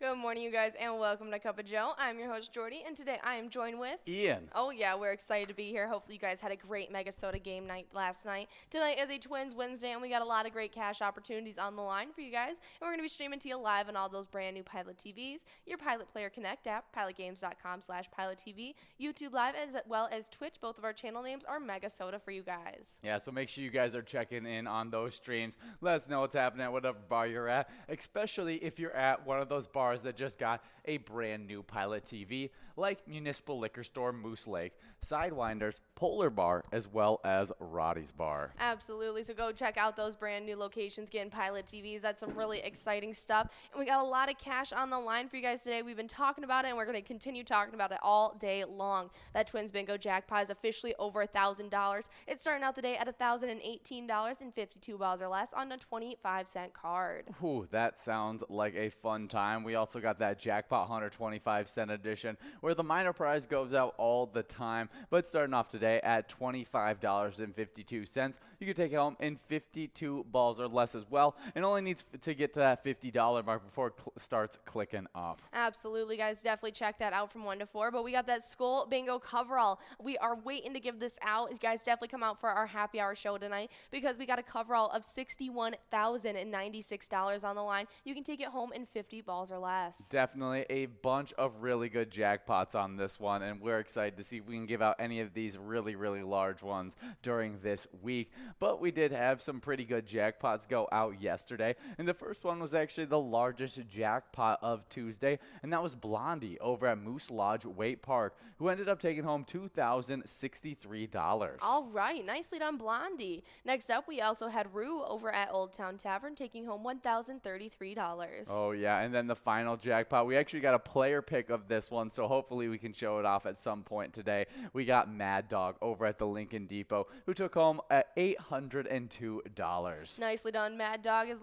Good morning, you guys, and welcome to Cup of Joe. I'm your host, Jordy, and today I am joined with Ian. Oh, yeah, we're excited to be here. Hopefully, you guys had a great MegaSota game night last night. Tonight is a Twins Wednesday, and we got a lot of great cash opportunities on the line for you guys. And we're going to be streaming to you live on all those brand new Pilot TVs, your Pilot Player Connect app, pilotgames.com/PilotTV, YouTube Live, as well as Twitch. Both of our channel names are MegaSota for you guys. Yeah, so make sure you guys are checking in on those streams. Let us know what's happening at whatever bar you're at, especially if you're at one of those bars that just got a brand new Pilot TV, like Municipal Liquor Store Moose Lake, Sidewinders, Polar Bar, as well as Roddy's Bar. Absolutely. So go check out those brand new locations, getting Pilot TVs. That's some really exciting stuff. And we got a lot of cash on the line for you guys today. We've been talking about it, and we're going to continue talking about it all day long. That Twins Bingo jackpot is officially over $1,000. It's starting out the day at $1,018 and 52 balls or less on a 25-cent card. Ooh, that sounds like a fun time. We also got that Jackpot Hunter 25-cent edition where the minor prize goes out all the time, but starting off today at $25.52. You can take it home in 52 balls or less as well, and only needs to get to that $50 mark before it starts clicking up. Absolutely, guys. Definitely check that out from 1 to 4. But we got that Skull Bingo coverall. We are waiting to give this out. You guys definitely come out for our happy hour show tonight because we got a coverall of $61,096 on the line. You can take it home in 50 balls or less. Definitely a bunch of really good jackpots on this one, and we're excited to see if we can give out any of these really, really large ones during this week. But we did have some pretty good jackpots go out yesterday, and the first one was actually the largest jackpot of Tuesday, and that was Blondie over at Moose Lodge Waite Park, who ended up taking home $2,063. All right, nicely done, Blondie. Next up, we also had Rue over at Old Town Tavern taking home $1,033. Oh, yeah, and then the final jackpot, we actually got a player pick of this one, so hopefully we can show it off at some point today. We got Mad Dog over at the Lincoln Depot, who took home at $802. Nicely done, Mad Dog, as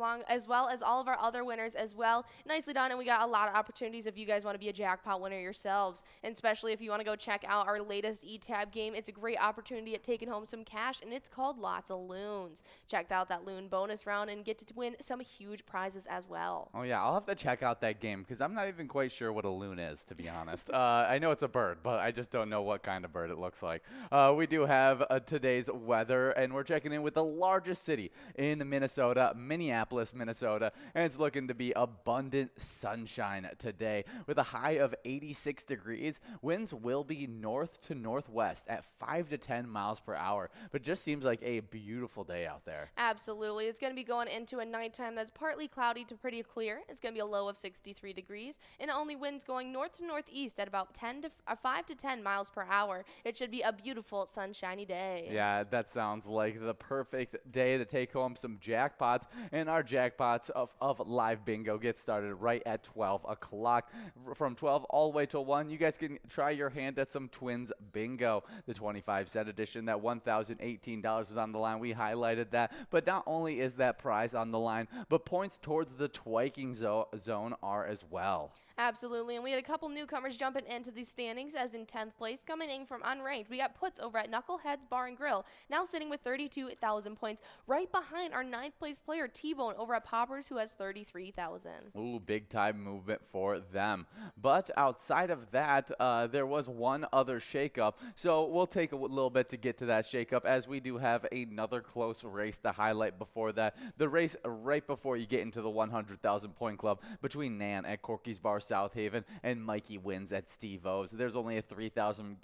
well as all of our other winners as well. Nicely done, and we got a lot of opportunities if you guys want to be a jackpot winner yourselves, and especially if you want to go check out our latest E-Tab game. It's a great opportunity at taking home some cash, and it's called Lots of Loons. Check out that Loon bonus round and get to win some huge prizes as well. Oh, yeah, I'll have to check out that game because I'm not even quite sure what a loon is, to be honest. I know it's a bird, but I just don't know what kind of bird it looks like. We do have today's weather, and we're checking in with the largest city in Minnesota, Minneapolis, Minnesota, and it's looking to be abundant sunshine today with a high of 86 degrees. Winds will be north to northwest at 5 to 10 miles per hour, but it just seems like a beautiful day out there. Absolutely. It's going to be going into a nighttime that's partly cloudy to pretty clear. It's going to be a low of 63 degrees, and only winds going north to northeast at about 5 to 10 miles per hour. It should be a beautiful sunshiny day. Yeah, that sounds like the perfect day to take home some jackpots, and our jackpots of live bingo get started right at 12 o'clock. From 12 all the way till 1, you guys can try your hand at some Twins Bingo. The 25-cent edition, that $1,018 is on the line. We highlighted that, but not only is that prize on the line, but points towards the twiking zone are as well. Absolutely, and we had a couple newcomers jumping into these standings, as in 10th place, coming in from unranked. We got Puts over at Knuckleheads Bar and Grill, now sitting with 32,000 points, right behind our 9th place player, T-Bone, over at Poppers, who has 33,000. Ooh, big time movement for them. But outside of that, there was one other shakeup, so we'll take a little bit to get to that shakeup, as we do have another close race to highlight before that. The race right before you get into the 100,000 point club between Nan at Corky's Bar South Haven and Mikey Wins at Steve O's. There's only a 3,000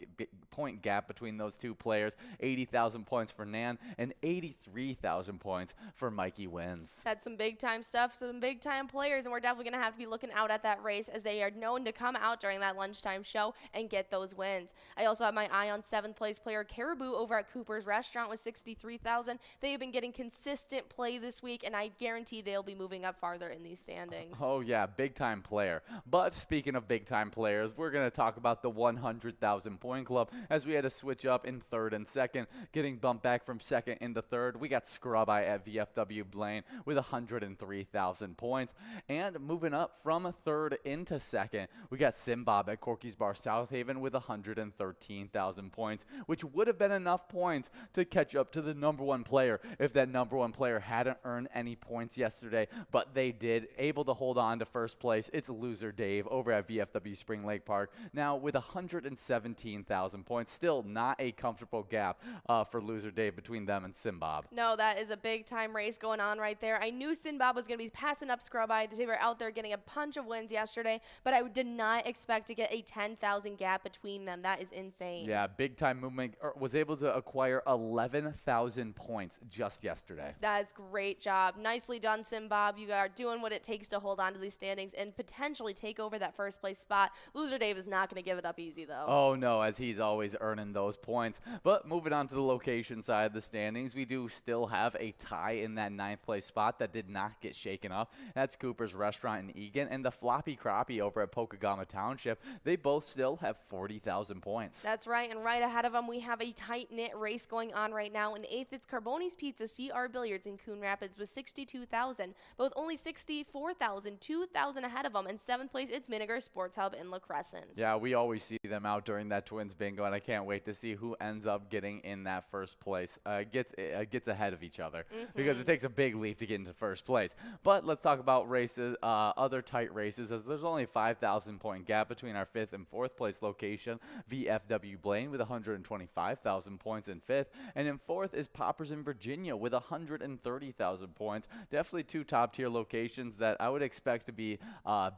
point gap between those two players. 80,000 points for Nan and 83,000 points for Mikey Wins. That's some big time stuff, some big time players, and we're definitely going to have to be looking out at that race, as they are known to come out during that lunchtime show and get those wins. I also have my eye on 7th place player Caribou over at Cooper's Restaurant with 63,000. They have been getting consistent play this week, and I guarantee they'll be moving up farther in these standings. Oh yeah, big time player. But speaking of big time players, we're going to talk about the 100,000 point club, as we had to switch up in 3rd and 2nd, getting bumped back from 2nd into 3rd. We got Scrub Eye at VFW Blaine with 103,000 points, and moving up from 3rd into 2nd, we got Simbob at Corky's Bar South Haven with 113,000 points, which would have been enough points to catch up to the #1 player if that #1 player hadn't earned any points yesterday, but they did, able to hold on to first place place, it's loser Dave over at VFW Spring Lake Park, now with 117,000 points. Still not a comfortable gap for loser Dave between them and Simbob. No, that is a big-time race going on right there. I knew Sinbad was going to be passing up Scrub-Eye. They were out there getting a bunch of wins yesterday, but I did not expect to get a 10,000 gap between them. That is insane. Yeah, big-time movement. Was able to acquire 11,000 points just yesterday. That is great job. Nicely done, Simbob. You are doing what it takes to hold on to these standings and potentially take over that first place spot. Loser Dave is not going to give it up easy, though. Oh, no, as he's always earning those points. But moving on to the location side of the standings, we do still have a tie in that 9th place spot that did not get shaken up. That's Cooper's Restaurant in Egan and the Floppy Crappie over at Pokegama Township. They both still have 40,000 points. That's right, and right ahead of them, we have a tight-knit race going on right now. In 8th, it's Carboni's Pizza CR Billiards in Coon Rapids with 62,000. Both only 64,000, 2,000 ahead of them. In 7th place, it's Miniger Sports Hub in La Crescent. Yeah, we always see them out during that Twins Bingo, and I can't wait to see who ends up getting in that first place. Gets ahead of each other because it takes a big leap to get into first place. But let's talk about races, other tight races, as there's only a 5,000 point gap between our 5th and 4th place location. VFW Blaine with 125,000 points in 5th, and in 4th is Poppers in Virginia with 130,000 points. Definitely two top tier locations that I would expect to be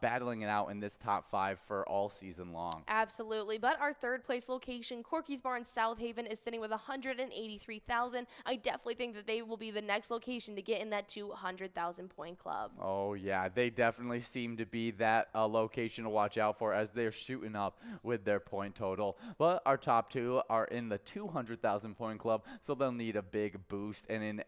battling it out in this top 5 for all season long. Absolutely, but our 3rd place location, Corky's Bar in South Haven, is sitting with 183,000. I definitely think that they will be the next location to get in that 200,000 point club. Oh, yeah, they definitely seem to be that location to watch out for as they're shooting up with their point total. But our top 2 are in the 200,000 point club, so they'll need a big boost. And in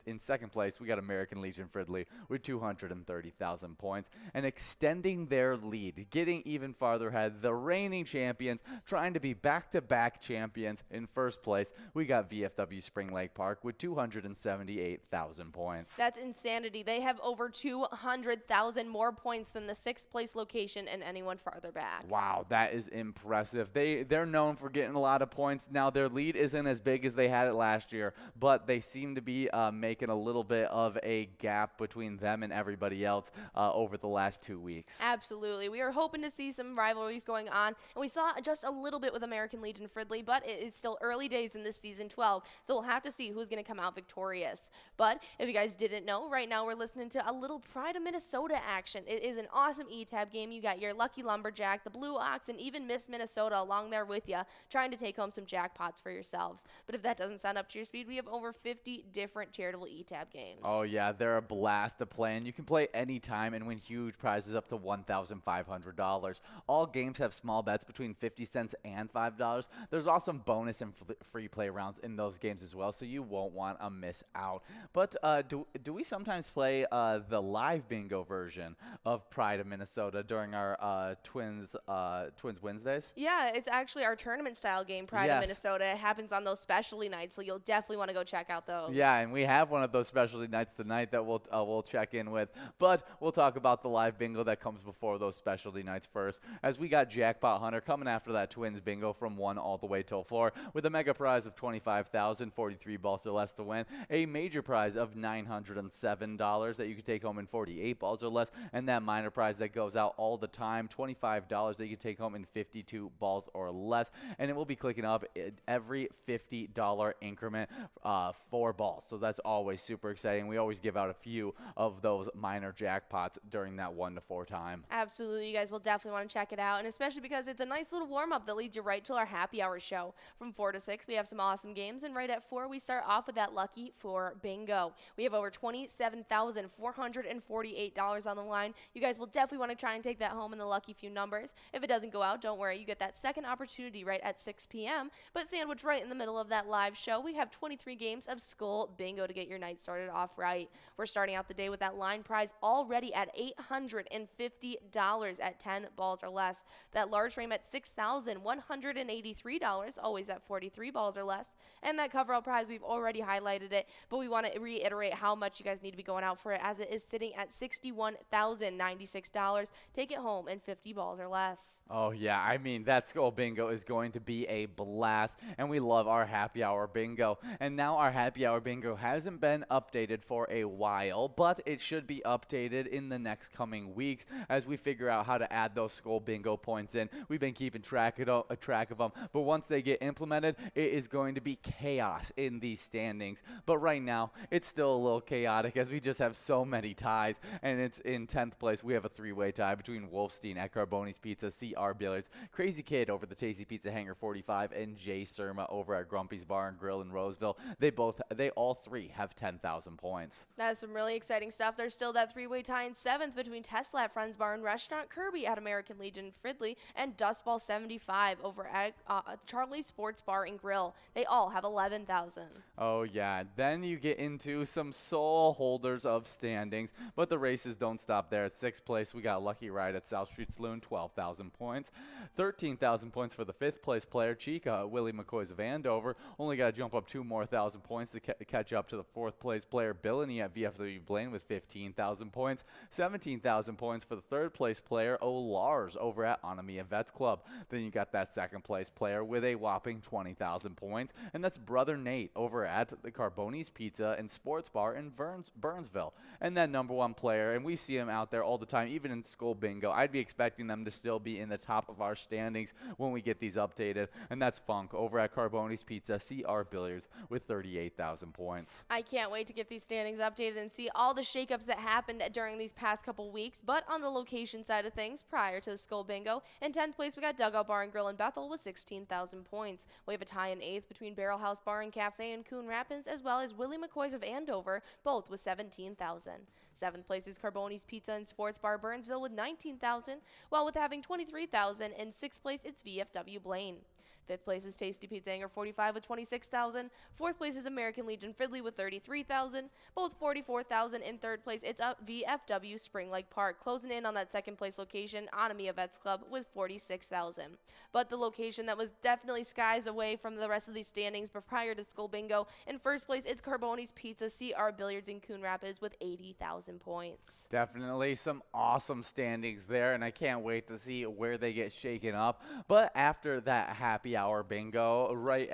in 2nd place, we got American Legion Fridley with 230,000 points. And extending their lead, getting even farther ahead, the reigning champions, trying to be back-to-back champions in 1st place, we got VFW Spring Lake Park with 278,000 points. That's insanity. They have over 200,000 more points than the 6th place location and anyone farther back. Wow, that is impressive. They're known for getting a lot of points. Now, their lead isn't as big as they had it last year, but they seem to be making a little bit of a gap between them and everybody else over the last 2 weeks. Absolutely. We are hoping to see some rivalries going on, and we saw just a little bit with American Legion Fridley, but it is still early days in this season 12, so we'll have to see who's going to come out victorious. But if you guys didn't know, right now we're listening to a little Pride of Minnesota action. It is an awesome E-Tab game. You got your Lucky Lumberjack, the Blue Ox, and even Miss Minnesota along there with you, trying to take home some jackpots for yourselves. But if that doesn't sound up to your speed, we have over 50 different charitable E-Tab games. Oh, yeah, they're a blast to play, and you can play anytime and win huge prizes up to $1,500. All games have small bets between 50 cents and $5. There's also bonus and free play rounds in those games as well, so you won't want to miss out. But do we sometimes play the live bingo version of Pride of Minnesota during our Twins Wednesdays? Yeah, it's actually our tournament style game, Pride of Minnesota. It happens on those specialty nights, so you'll definitely want to go check out those. Yeah, and we have one of those specialty nights tonight that we'll check in with. But we'll talk about the live bingo that comes before those specialty nights first, as we got Jackpot Hunter coming after that Twins bingo from 1 all the way till 4 with a mega prize of $25,000, 43 balls or less to win, a major prize of $907 that you can take home in 48 balls or less, and that minor prize that goes out all the time, $25 that you can take home in 52 balls or less, and it will be clicking up every $50 increment 4 balls. So that's always super exciting. We always give out a few of those minor jackpots during that 1 to 4 time. Absolutely. You guys will definitely want to check it out, and especially because it's a nice little warm-up that leads you right to our happy hour show. From 4 to 6, we have some awesome games, and right at 4, we start off with that Lucky 4 bingo. We have over $27,448 on the line. You guys will definitely want to try and take that home in the lucky few numbers. If it doesn't go out, don't worry. You get that second opportunity right at 6 p.m., but sandwiched right in the middle of that live show, we have 23 games of Skull Bingo to get your night started off right. We're starting out the day with that line prize already at $850 at 10 balls or less. That large frame at $6,183, always at 43 balls or less. And that coverall prize, we've already highlighted it, but we want to reiterate how much you guys need to be going out for it, as it is sitting at $61,096. Take it home in 50 balls or less. Oh, yeah. I mean, that Skull Bingo is going to be a blast, and we love our happy hour bingo. And now our happy hour bingo hasn't been updated for a while, but it should be updated in the next coming weeks as we figure out how to add those Skull Bingo points in. We've been keeping track of them, but once they get implemented, it is going to be chaos in these standings. But right now, it's still a little chaotic as we just have so many ties, and it's in 10th place. We have a three-way tie between Wolfstein at Carboni's Pizza, CR Billiards, Crazy Kid over the Tasty Pizza Hangar 45, and Jay Surma over at Grumpy's Bar and Grill in Roseville. They all three have 10,000 points. That's some really exciting stuff. There's still that three-way tie in 7th between Tesla at Friends Bar and Restaurant, Kirby at American Legion Fridley, and Dustball 75 over at Charlie's Sports Bar and Grill. They all have 11,000. Oh yeah, then you get into some sole holders of standings, but the races don't stop there. At 6th place, we got Lucky Ride at South Street Saloon, 12,000 points. 13,000 points for the 5th place player, Chica at Willie McCoy's of Andover. Only got to jump up 2 more thousand points to catch up to the 4th place player, Billany at VFW Blaine with 15,000 points. 17,000 points for the 3rd place player, Lars over at Anamia Vets Club. Then you got that 2nd place player with a whopping 20,000 points, and that's Brother Nate over at the Carboni's Pizza and Sports Bar in Burnsville. And that number 1 player, and we see him out there all the time, even in Skull Bingo. I'd be expecting them to still be in the top of our standings when we get these updated, and that's Funk over at Carboni's Pizza, CR Billiards with 38,000 points. I can't wait to get these standings updated and see all the shakeups that happened during these past couple weeks. But on the location side of things, prior to the Skull Bingo, in 10th place we got Dugout Bar and Grill in Bethel with 16,000 points. We have a tie in 8th between Barrel House Bar and Cafe in Coon Rapids, as well as Willie McCoy's of Andover, both with 17,000. 7th place is Carboni's Pizza and Sports Bar Burnsville with 19,000, while with having 23,000. In 6th place, it's VFW Blaine. 5th place is Tasty Pizza Hangar 45 with 26,000. 4th place is American Legion Fridley with 33,000. Both 44,000. In 3rd place, it's up VFW Spring Lake Park, closing in on that 2nd place location, Anamia Vets Club with 46,000. But the location that was definitely skies away from the rest of these standings, but prior to Skull Bingo, in 1st place, it's Carboni's Pizza, CR Billiards in Coon Rapids with 80,000 points. Definitely some awesome standings there, and I can't wait to see where they get shaken up. But after that happy hour bingo, right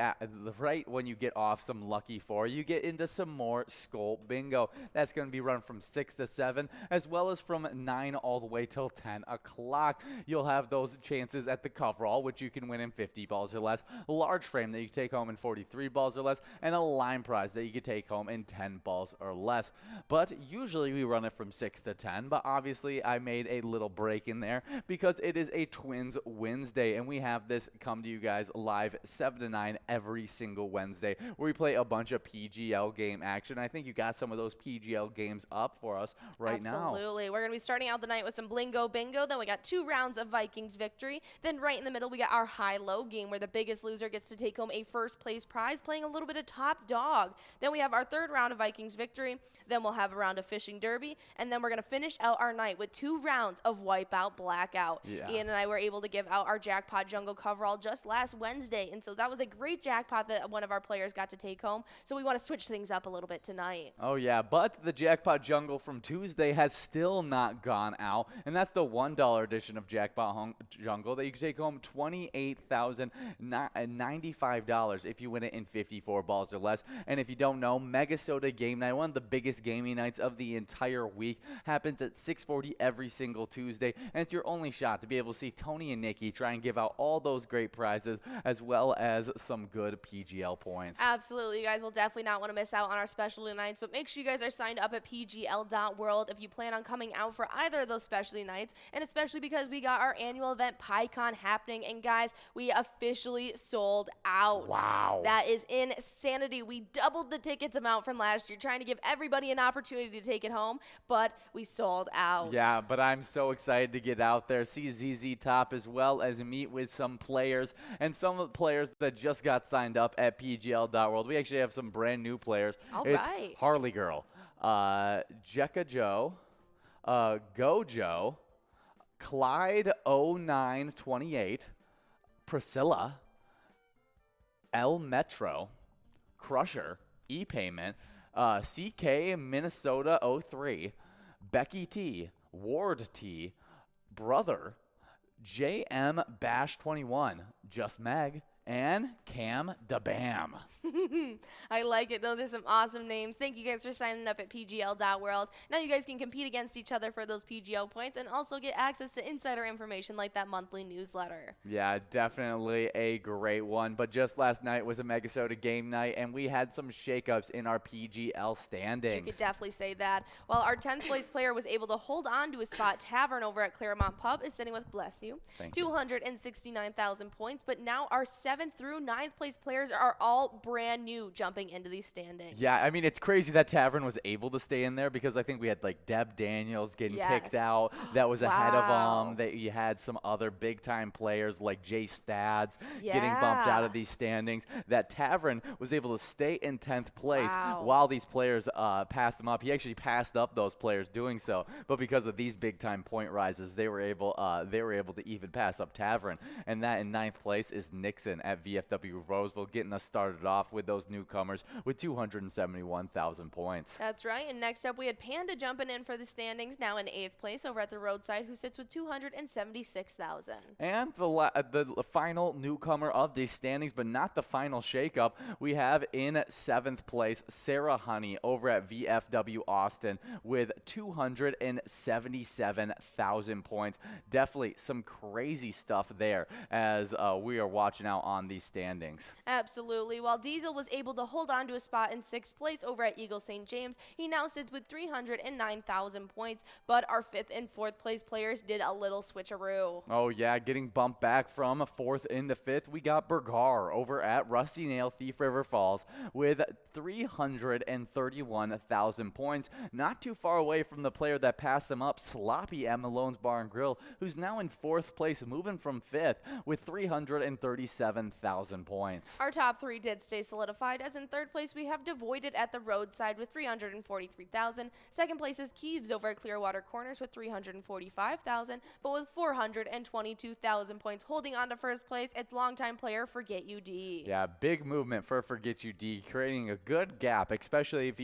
when you get off some Lucky 4, you get into some more Skull Bingo. That's going to be run from 6 to 7, as well as from 9 all the way till 10 o'clock. You'll have those chances at the coverall, which you can win in 50 balls or less, a large frame that you can take home in 43 balls or less, and a line prize that you can take home in 10 balls or less. But usually we run it from 6 to 10, but obviously I made a little break in there because it is a Twins Wednesday, and we have this come to you guys live 7 to 9 every single Wednesday, where we play a bunch of PGL game action. I think you got some of those PGL games up for us right now. Absolutely. We're going to be starting out the night with some Blingo Bingo. Then we got 2 rounds of Vikings victory. Then right in the middle, we got our high-low game, where the biggest loser gets to take home a first-place prize, playing a little bit of top dog. Then we have our 3rd round of Vikings victory. Then we'll have a round of Fishing Derby. And then we're going to finish out our night with 2 rounds of Wipeout Blackout. Yeah. Ian and I were able to give out our Jackpot Jungle coverall just last Wednesday, and so that was a great jackpot that one of our players got to take home. So we want to switch things up a little bit tonight. Oh yeah, but the Jackpot Jungle from Tuesday has still not gone out, and that's the $1 edition of Jackpot Jungle that you can take home $28,095 if you win it in 54 balls or less. And if you don't know, MegaSota Game Night, one of the biggest gaming nights of the entire week, happens at 6:40 every single Tuesday, and it's your only shot to be able to see Tony and Nikki try and give out all those great prizes, as well as some good PGL points. Absolutely. You guys will definitely not want to miss out on our specialty nights, but make sure you guys are signed up at pgl.world if you plan on coming out for either of those specialty nights, and especially because we got our annual event PyCon happening, and guys, we officially sold out. Wow. That is insanity. We doubled the tickets amount from last year, trying to give everybody an opportunity to take it home, but we sold out. Yeah, but I'm so excited to get out there, see ZZ Top, as well as meet with some players, and some of the players that just got signed up at pgl.world. We actually have some brand new players. All it's right. Harley Girl, Jekka Joe, Go Joe, Clyde 0928, Priscilla, L Metro, Crusher, ePayment, CK Minnesota 03, Becky T, Ward T, Brother, JM Bash 21, Just Meg, and Cam Da Bam. I like it. Those are some awesome names. Thank you guys for signing up at PGL.world. Now you guys can compete against each other for those PGL points and also get access to insider information like that monthly newsletter. Yeah, definitely a great one. But just last night was a MegaSota game night, and we had some shakeups in our PGL standings. You could definitely say that. While our 10th place player was able to hold on to a spot, Tavern over at Claremont Pub is sitting with, bless you, 269,000 points. But now our 7th through 9th place players are all brand new jumping into these standings. Yeah, I mean, it's crazy that Tavern was able to stay in there because I think we had like Deb Daniels getting kicked out. That was ahead of them. That you had some other big time players like Jay Stads getting bumped out of these standings. That Tavern was able to stay in 10th place while these players passed him up. He actually passed up those players doing so, but because of these big time point rises, they were able to even pass up Tavern. And that in 9th place is Nixon at VFW Roseville, getting us started off with those newcomers with 271,000 points. That's right. And next up, we had Panda jumping in for the standings, now in 8th place over at the Roadside, who sits with 276,000. And the final newcomer of these standings, but not the final shakeup, we have in 7th place Sarah Honey over at VFW Austin with 277,000 points. Definitely some crazy stuff there as we are watching out on these standings. Absolutely. While Diesel was able to hold on to a spot in 6th place over at Eagle St. James, he now sits with 309,000 points, but our 5th and 4th place players did a little switcheroo. Oh yeah, getting bumped back from 4th into 5th, we got Bergar over at Rusty Nail Thief River Falls with 331,000 points. Not too far away from the player that passed him up, Sloppy at Malone's Bar and Grill, who's now in 4th place, moving from 5th with 337,000 points. Our top 3 did stay solidified, as in 3rd place we have Devoided at the Roadside with 343,000. 2nd place is Keeves over at Clearwater Corners with 345,000, but with 422,000 points. Holding on to 1st place, it's longtime player Forget You D. Yeah, big movement for Forget You D, creating a good gap, especially if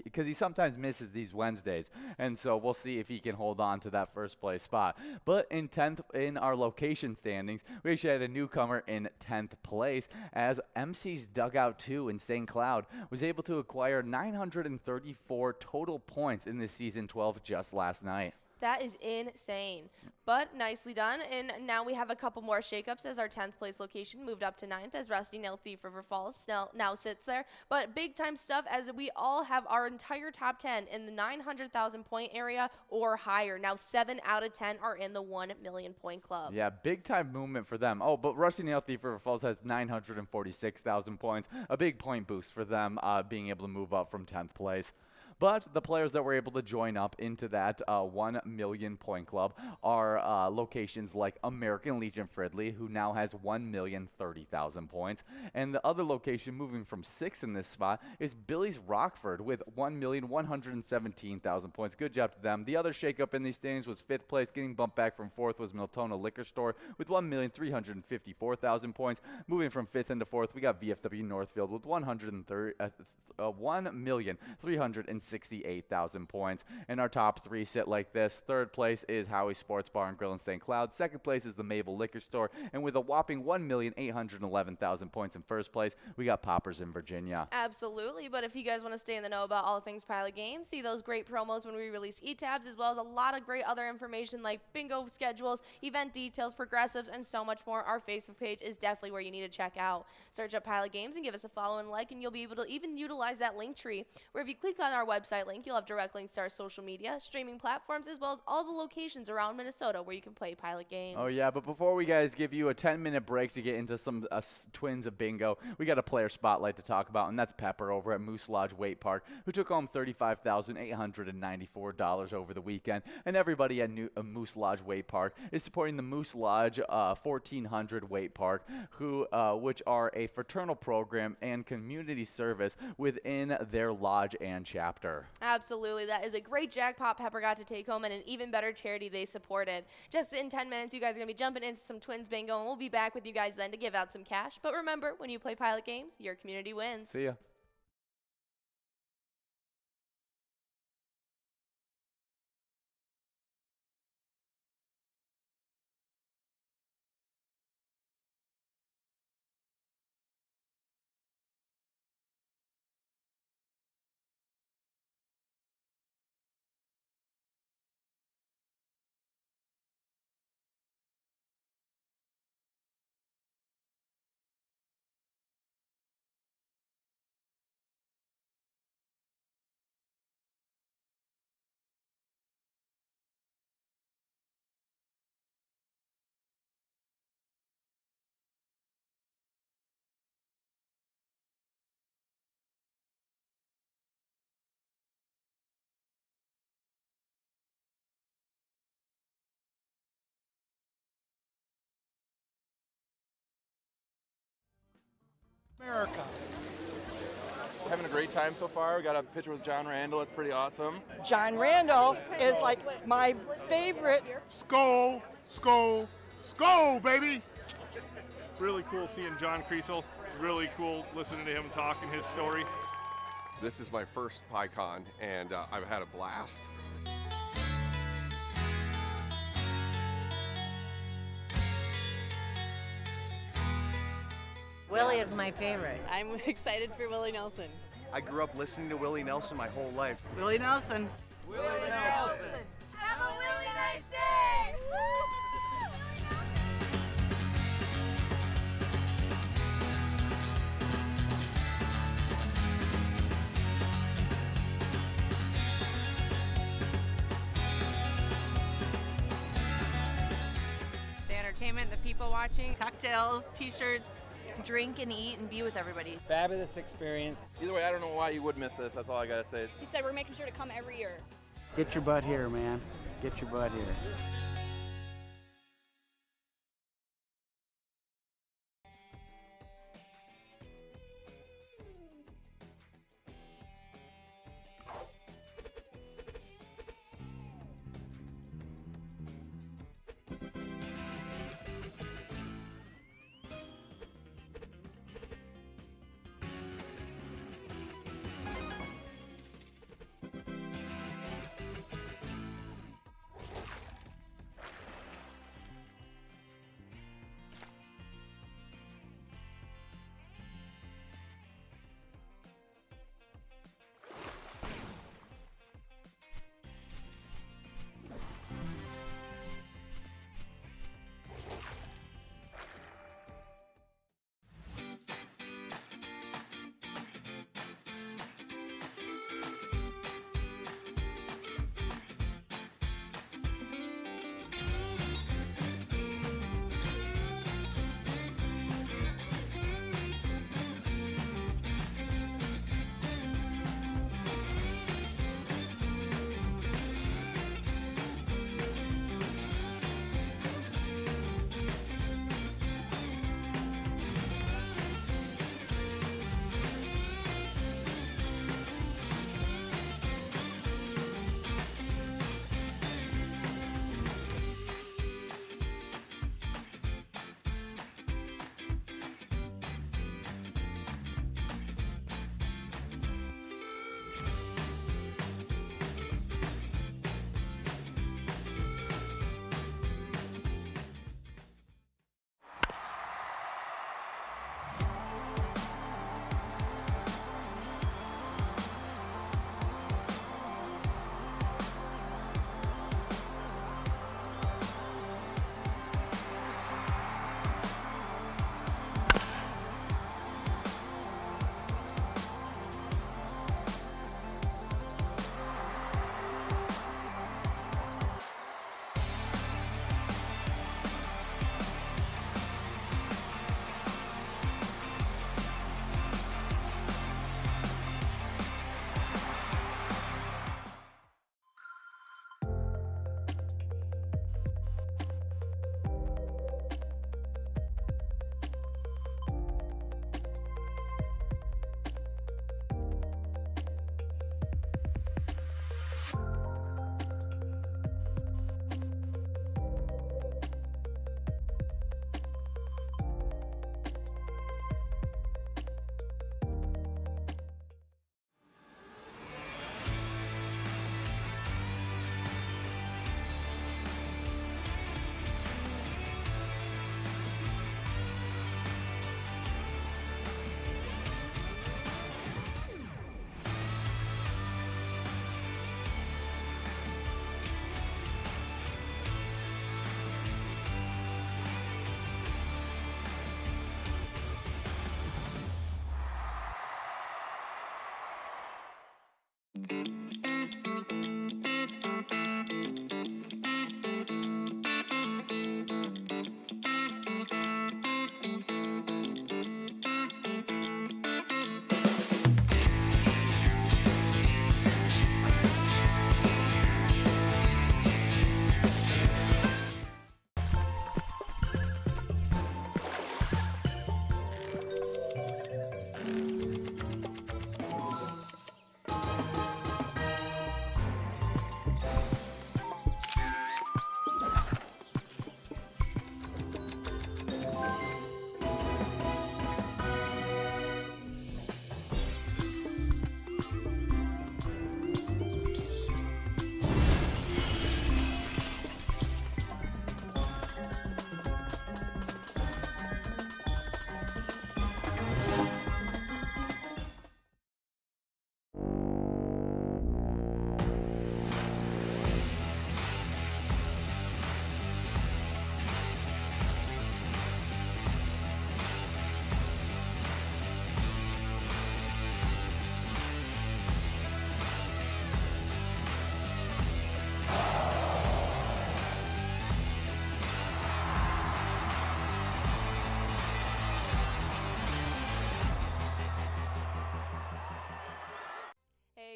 because he sometimes misses these Wednesdays, and so we'll see if he can hold on to that 1st place spot. But in 10th in our location standings, we actually had a newcomer in 10th place as MC's Dugout 2 in St. Cloud was able to acquire 934 total points in this season 12 just last night. That is insane, but nicely done. And now we have a couple more shakeups as our 10th place location moved up to 9th as Rusty Nail Thief River Falls now sits there. But big time stuff as we all have our entire top 10 in the 900,000 point area or higher. Now 7 out of 10 are in the 1 million point club. Yeah, big time movement for them. Oh, but Rusty Nail Thief River Falls has 946,000 points. A big point boost for them being able to move up from 10th place. But the players that were able to join up into that 1 million point club are locations like American Legion Fridley, who now has 1,030,000 points. And the other location moving from 6th in this spot is Billy's Rockford with 1,117,000 points. Good job to them. The other shakeup in these standings was 5th place. Getting bumped back from 4th was Miltona Liquor Store with 1,354,000 points. Moving from 5th into 4th, we got VFW Northfield with 1,368,000 points. And our top 3 sit like this. 3rd place is Howie's Sports Bar and Grill in St. Cloud. 2nd place is the Mabel Liquor Store. And with a whopping 1,811,000 points in 1st place, we got Poppers in Virginia. Absolutely, but if you guys want to stay in the know about all things Pilot Games, see those great promos when we release e-tabs, as well as a lot of great other information like bingo schedules, event details, progressives, and so much more, our Facebook page is definitely where you need to check out. Search up Pilot Games and give us a follow and like, and you'll be able to even utilize that link tree, where if you click on our website link, you'll have direct links to our social media, streaming platforms, as well as all the locations around Minnesota where you can play Pilot Games. Oh yeah, but before we guys give you a 10-minute break to get into some Twins of bingo, we got a player spotlight to talk about, and that's Pepper over at Moose Lodge Weight Park, who took home $35,894 over the weekend. And everybody at Moose Lodge Weight Park is supporting the Moose Lodge 1400 Weight Park, which are a fraternal program and community service within their lodge and chapter. Absolutely. That is a great jackpot Pepper got to take home, and an even better charity they supported. Just in 10 minutes, you guys are going to be jumping into some Twins bingo, and we'll be back with you guys then to give out some cash. But remember, when you play Pilot Games, your community wins. See ya. America. Having a great time so far. We got a picture with John Randall. It's pretty awesome. John Randall is like my favorite. Skull, skull, skull, baby! Really cool seeing John Kriesel. Really cool listening to him talking his story. This is my first PyCon, and I've had a blast. Willie is my favorite. I'm excited for Willie Nelson. I grew up listening to Willie Nelson my whole life. Willie Nelson. Willie Nelson. Have a really nice day! The entertainment, the people watching, cocktails, t-shirts. Drink and eat and be with everybody. Fabulous experience. Either way, I don't know why you would miss this. That's all I gotta say. He said we're making sure to come every year. Get your butt here, man. Get your butt here.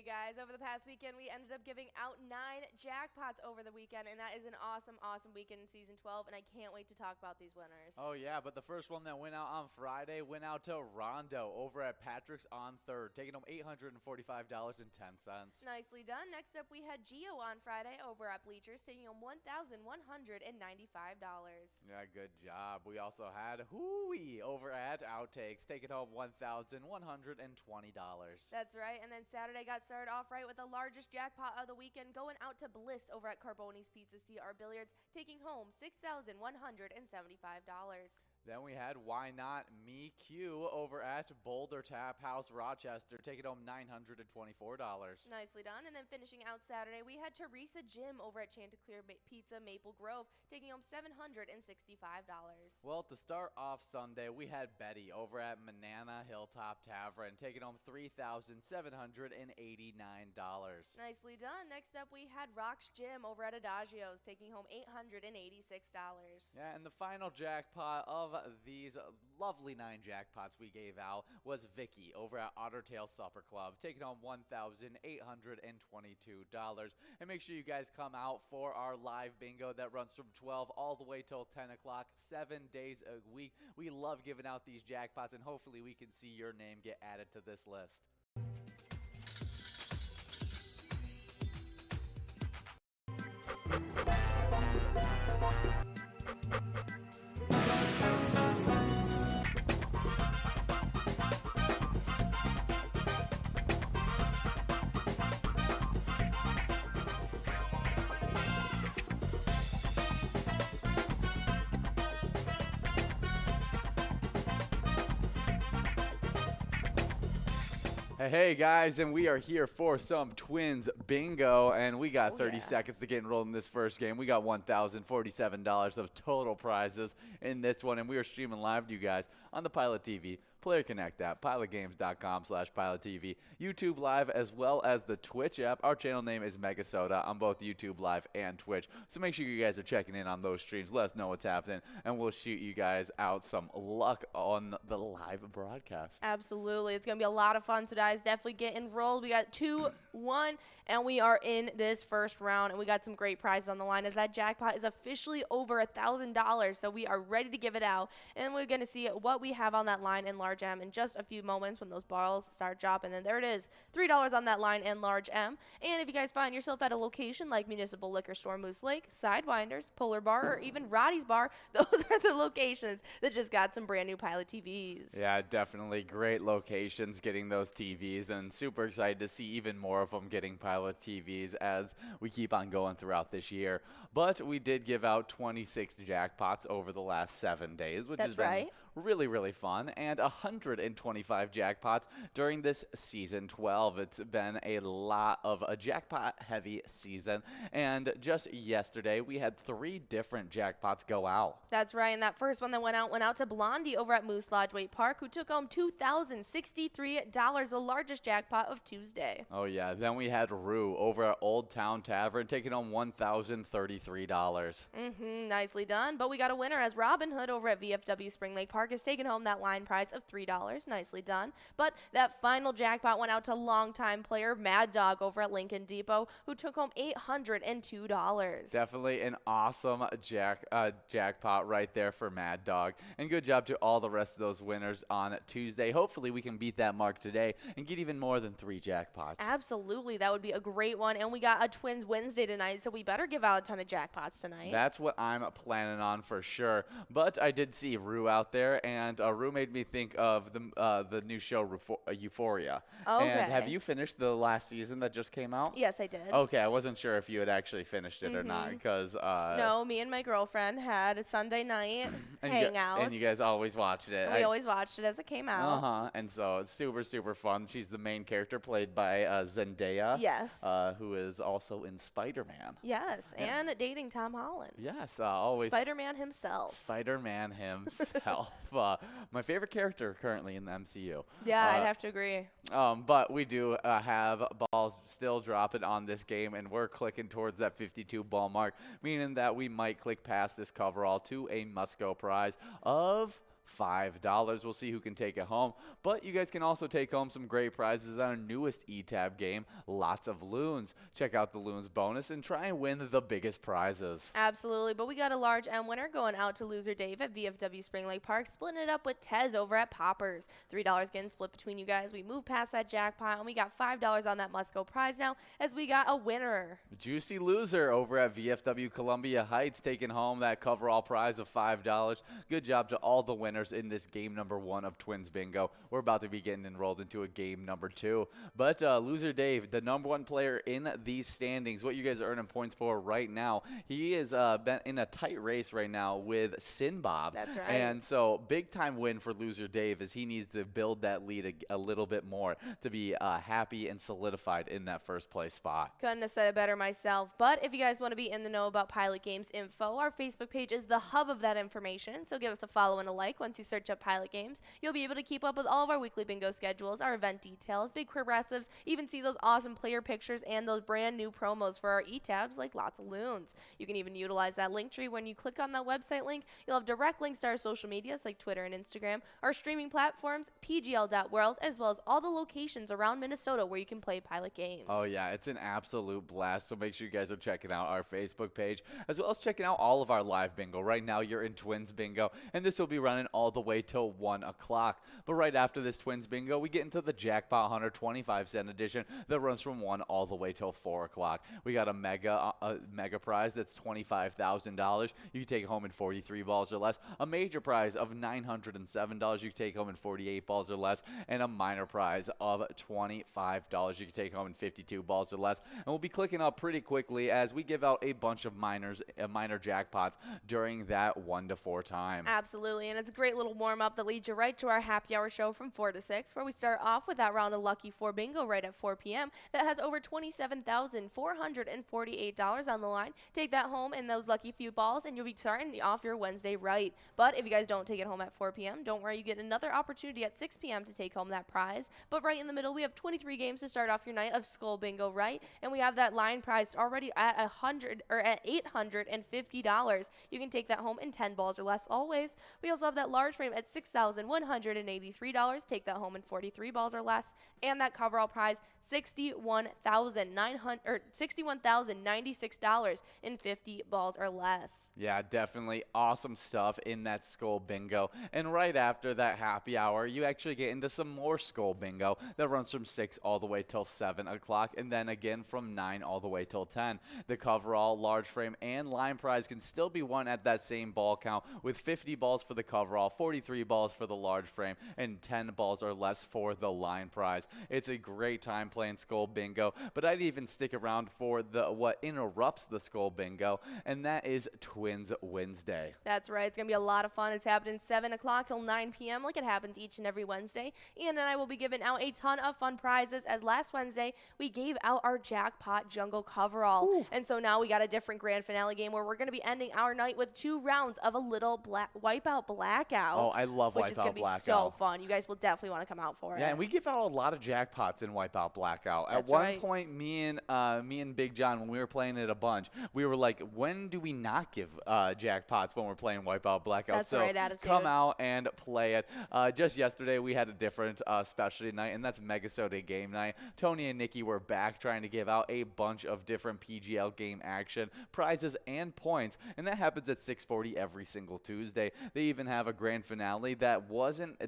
Okay, guys, over the past weekend, we ended up giving out 9 jackpots over the weekend, and that is an awesome, awesome weekend in Season 12, and I can't wait to talk about these winners. Oh, yeah, but the first one that went out on Friday went out to Rondo over at Patrick's on 3rd, taking home $845.10. Nicely done. Next up, we had Gio on Friday over at Bleachers, taking home $1,195. Yeah, good job. We also had Hooey over at Outtakes, taking home $1,120. That's right, and then Saturday got started off right with the largest jackpot of the weekend, going out to Bliss over at Carboni's Pizza CR Billiards, taking home $6,175. Then we had Why Not Me Q over at Boulder Tap House Rochester, taking home $924. Nicely done. And then finishing out Saturday, we had Teresa Jim over at Chanticleer Pizza Maple Grove, taking home $765. Well, to start off Sunday, we had Betty over at Manana Hilltop Tavern, taking home $3,789. Nicely done. Next up, we had Rock's Jim over at Adagio's, taking home $886. Yeah, and the final jackpot of these lovely 9 jackpots we gave out was Vicky over at Ottertail Supper Club, taking home $1,822. And make sure you guys come out for our live bingo that runs from 12 all the way till 10 o'clock, 7 days a week. We love giving out these jackpots, and hopefully we can see your name get added to this list. Hey guys, and we are here for some Twins bingo, and we got 30 seconds to get enrolled in this first game. We got $1,047 of total prizes in this one, and we are streaming live to you guys on the Pilot TV Player Connect app, pilotgames.com/PilotTV, YouTube Live, as well as the Twitch app. Our channel name is MegaSota on both YouTube Live and Twitch, so make sure you guys are checking in on those streams. Let us know what's happening, and we'll shoot you guys out some luck on the live broadcast. Absolutely. It's going to be a lot of fun, so guys, definitely get enrolled. We got 2-1, and we are in this first round, and we got some great prizes on the line as that jackpot is officially over $1,000, so we are ready to give it out, and we're going to see what we have on that line in large M in just a few moments when those balls start dropping. And there it is, $3 on that line in large M. And if you guys find yourself at a location like Municipal Liquor Store Moose Lake, Sidewinders, Polar Bar, or even Roddy's Bar, those are the locations that just got some brand new Pilot TVs. Yeah, definitely great locations getting those TVs, and super excited to see even more of them getting Pilot TVs as we keep on going throughout this year. But we did give out 26 jackpots over the last 7 days, which has been really, really fun, and 125 jackpots during this season 12. It's been a lot of a jackpot-heavy season, and just yesterday we had 3 different jackpots go out. That's right, and that first one that went out to Blondie over at Moose Lodge Wake Park, who took home $2,063, the largest jackpot of Tuesday. Oh yeah, then we had Rue over at Old Town Tavern taking home $1,033. Nicely done. But we got a winner as Robin Hood over at VFW Spring Lake Park has taken home that line prize of $3. Nicely done. But that final jackpot went out to longtime player Mad Dog over at Lincoln Depot, who took home $802. Definitely an awesome jackpot right there for Mad Dog. And good job to all the rest of those winners on Tuesday. Hopefully we can beat that mark today and get even more than 3 jackpots. Absolutely. That would be a great one. And we got a Twins Wednesday tonight, so we better give out a ton of jackpots tonight. That's what I'm planning on for sure. But I did see Rue out there, and Rue made me think of the new show Euphoria. Okay. And have you finished the last season that just came out? Yes, I did. Okay, I wasn't sure if you had actually finished it or not, because no, me and my girlfriend had a Sunday night hangout. And you guys always watched it. We always watched it as it came out. And so it's super, super fun. She's the main character played by Zendaya. Yes. Who is also in Spider-Man. Yes, and dating Tom Holland. Yes, always. Spider-Man himself. Spider-Man himself. My favorite character currently in the MCU. Yeah, I'd have to agree. But we do have balls still dropping on this game, and we're clicking towards that 52 ball mark, meaning that we might click past this coverall to a must-go prize of $5. We'll see who can take it home. But you guys can also take home some great prizes on our newest eTab game, Lots of Loons. Check out the Loons bonus and try and win the biggest prizes. Absolutely, but we got a large M winner going out to loser Dave at VFW Spring Lake Park, splitting it up with Tez over at Poppers. $3 getting split between you guys. We moved past that jackpot, and we got $5 on that must-go prize now as we got a winner. Juicy loser over at VFW Columbia Heights taking home that coverall prize of $5. Good job to all the winners in this game number 1 of Twins Bingo. We're about to be getting enrolled into a game number 2. But loser Dave, the number 1 player in these standings, what you guys are earning points for right now, he is been in a tight race right now with Sinbob. That's right. And so big time win for loser Dave as he needs to build that lead a little bit more to be happy and solidified in that first place spot. Couldn't have said it better myself. But if you guys want to be in the know about Pilot Games info, our Facebook page is the hub of that information. So give us a follow and a like. Once you search up Pilot Games, you'll be able to keep up with all of our weekly bingo schedules, our event details, big progressives, even see those awesome player pictures and those brand new promos for our eTabs like Lots of Loons. You can even utilize that link tree when you click on that website link. You'll have direct links to our social medias like Twitter and Instagram, our streaming platforms, pgl.world, as well as all the locations around Minnesota where you can play Pilot Games. Oh yeah, it's an absolute blast. So make sure you guys are checking out our Facebook page as well as checking out all of our live bingo. Right now you're in Twins Bingo, and this will be running all the way till 1 o'clock. But right after this Twins Bingo, we get into the Jackpot Hunter 25-cent edition that runs from 1 all the way till 4 o'clock. We got a mega prize that's $25,000. You can take home in 43 balls or less. A major prize of $907 you can take home in 48 balls or less, and a minor prize of $25 you can take home in 52 balls or less. And we'll be clicking up pretty quickly as we give out a bunch of minor jackpots during that 1 to 4 time. Absolutely, and it's a great little warm-up that leads you right to our happy hour show from 4 to 6, where we start off with that round of Lucky 4 Bingo right at 4 p.m. that has over $27,448 on the line. Take that home in those lucky few balls, and you'll be starting off your Wednesday right. But if you guys don't take it home at 4 p.m., don't worry, you get another opportunity at 6 p.m. to take home that prize. But right in the middle, we have 23 games to start off your night of Skull Bingo right, and we have that line prize already at $850. You can take that home in 10 balls or less always. We also have that large frame at $6,183. Take that home in 43 balls or less, and that coverall prize $61,096 in 50 balls or less. Yeah, definitely awesome stuff in that Skull Bingo. And right after that happy hour, you actually get into some more Skull Bingo that runs from 6 all the way till 7 o'clock, and then again from 9 all the way till 10. The coverall, large frame, and line prize can still be won at that same ball count with 50 balls for the coverall, 43 balls for the large frame, and 10 balls or less for the line prize. It's a great time playing Skull Bingo, but I'd even stick around for what interrupts the Skull Bingo, and that is TwinsWinsDay. That's right. It's going to be a lot of fun. It's happening 7 o'clock till 9 p.m. like it happens each and every Wednesday. Ian and I will be giving out a ton of fun prizes, as last Wednesday we gave out our Jackpot Jungle Coverall. Ooh. And so now we got a different grand finale game where we're going to be ending our night with 2 rounds of a little Wipeout Blackout. Oh, I love Wipeout Blackout. Which is going to be so fun. You guys will definitely want to come out for it. Yeah, and we give out a lot of jackpots in Wipeout Blackout. That's At one right. point, me and Big John, when we were playing it a bunch, we were like, when do we not give jackpots when we're playing Wipeout Blackout? That's the right attitude. Come out and play it. Just yesterday, we had a different specialty night, and that's MegaSota game night. Tony and Nikki were back trying to give out a bunch of different PGL game action, prizes, and points, and that happens at 6:40 every single Tuesday. They even have a grand finale that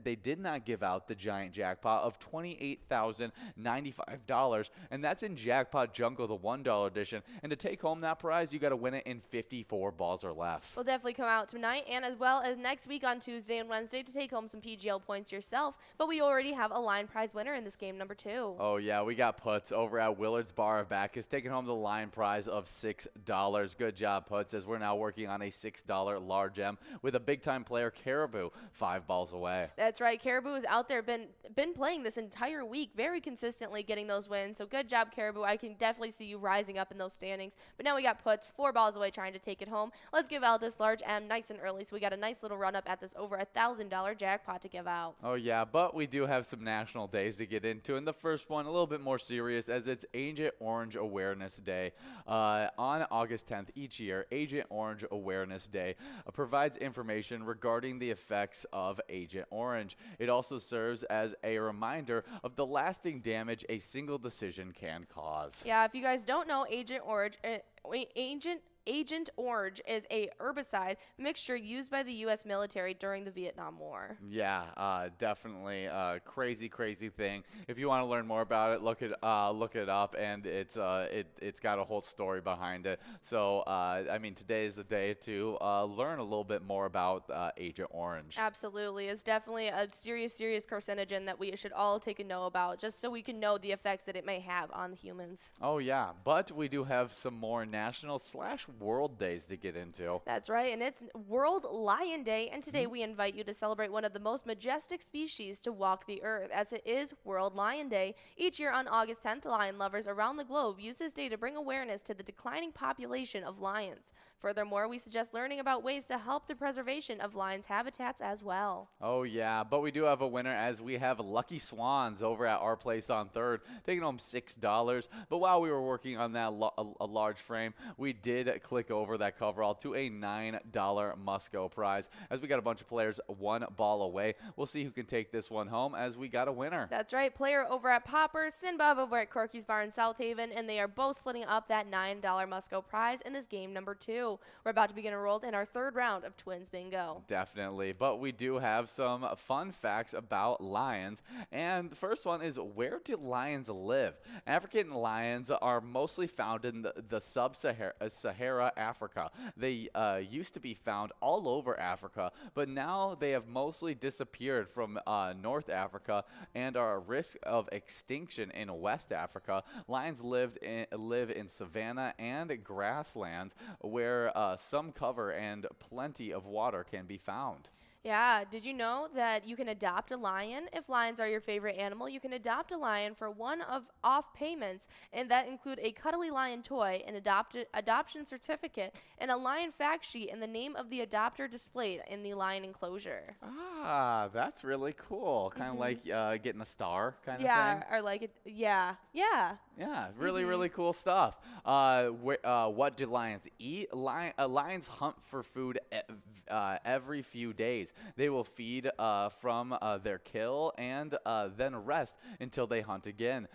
they did not give out the giant jackpot of $28,095, and that's in Jackpot Jungle, the $1 edition. And to take home that prize, you got to win it in 54 balls or less. We'll definitely come out tonight and as well as next week on Tuesday and Wednesday to take home some PGL points yourself. But we already have a line prize winner in this game number 2. Oh, yeah. We got Puts over at Willard's Bar of Bacchus taking home the line prize of $6. Good job, Puts, as we're now working on a $6 large M with a big-time player, Caribou, 5 balls away. That's right. Caribou is out there, been playing this entire week, very consistently getting those wins. So good job, Caribou. I can definitely see you rising up in those standings. But now we got Puts 4 balls away trying to take it home. Let's give out this large M nice and early, so we got a nice little run up at this over $1,000 jackpot to give out. Oh, yeah, but we do have some national days to get into. And the first one, a little bit more serious, as it's Agent Orange Awareness Day. On August 10th each year, Agent Orange Awareness Day provides information regarding the effects of Agent Orange. It also serves as a reminder of the lasting damage a single decision can cause. Yeah, if you guys don't know, Agent Orange is a herbicide mixture used by the U.S. military during the Vietnam War. Yeah, definitely a crazy thing. If you want to learn more about it, look it up, and it's got a whole story behind it. So I mean, today is the day to learn a little bit more about Agent Orange. Absolutely, it's definitely a serious carcinogen that we should all take a know about, just so we can know the effects that it may have on humans. Oh yeah, but we do have some more national/world days to get into. That's right, and it's World Lion Day, and today we invite you to celebrate one of the most majestic species to walk the earth, as it is World Lion Day. Each year on August 10th, lion lovers around the globe use this day to bring awareness to the declining population of lions. Furthermore, we suggest learning about ways to help the preservation of lions' habitats as well. Oh yeah, but we do have a winner, as we have Lucky Swans over at our place on 3rd, taking home $6. But while we were working on that a large frame, we did click over that coverall to a $9 Musco prize, as we got a bunch of players one ball away. We'll see who can take this one home, as we got a winner. That's right, player over at Popper, Sinbob over at Corky's Bar in South Haven, and they are both splitting up that $9 Musco prize in this game number 2. We're about to begin enrolled in our 3rd round of Twins Bingo. Definitely, but we do have some fun facts about lions, and the first one is, where do lions live? African lions are mostly found in the sub-Sahara Africa. They used to be found all over Africa, but now they have mostly disappeared from North Africa and are at risk of extinction in West Africa. Lions live in savanna and grasslands, where some cover and plenty of water can be found. Yeah, did you know that you can adopt a lion? If lions are your favorite animal, you can adopt a lion for one-off payments, and that include a cuddly lion toy, an adoption certificate, and a lion fact sheet, and the name of the adopter displayed in the lion enclosure. Ah, that's really cool. Kind of like getting a star kind of thing. Yeah, or like it. Yeah. Yeah, really cool stuff. What do lions eat? Lions hunt for food every few days. They will feed from their kill and then rest until they hunt again.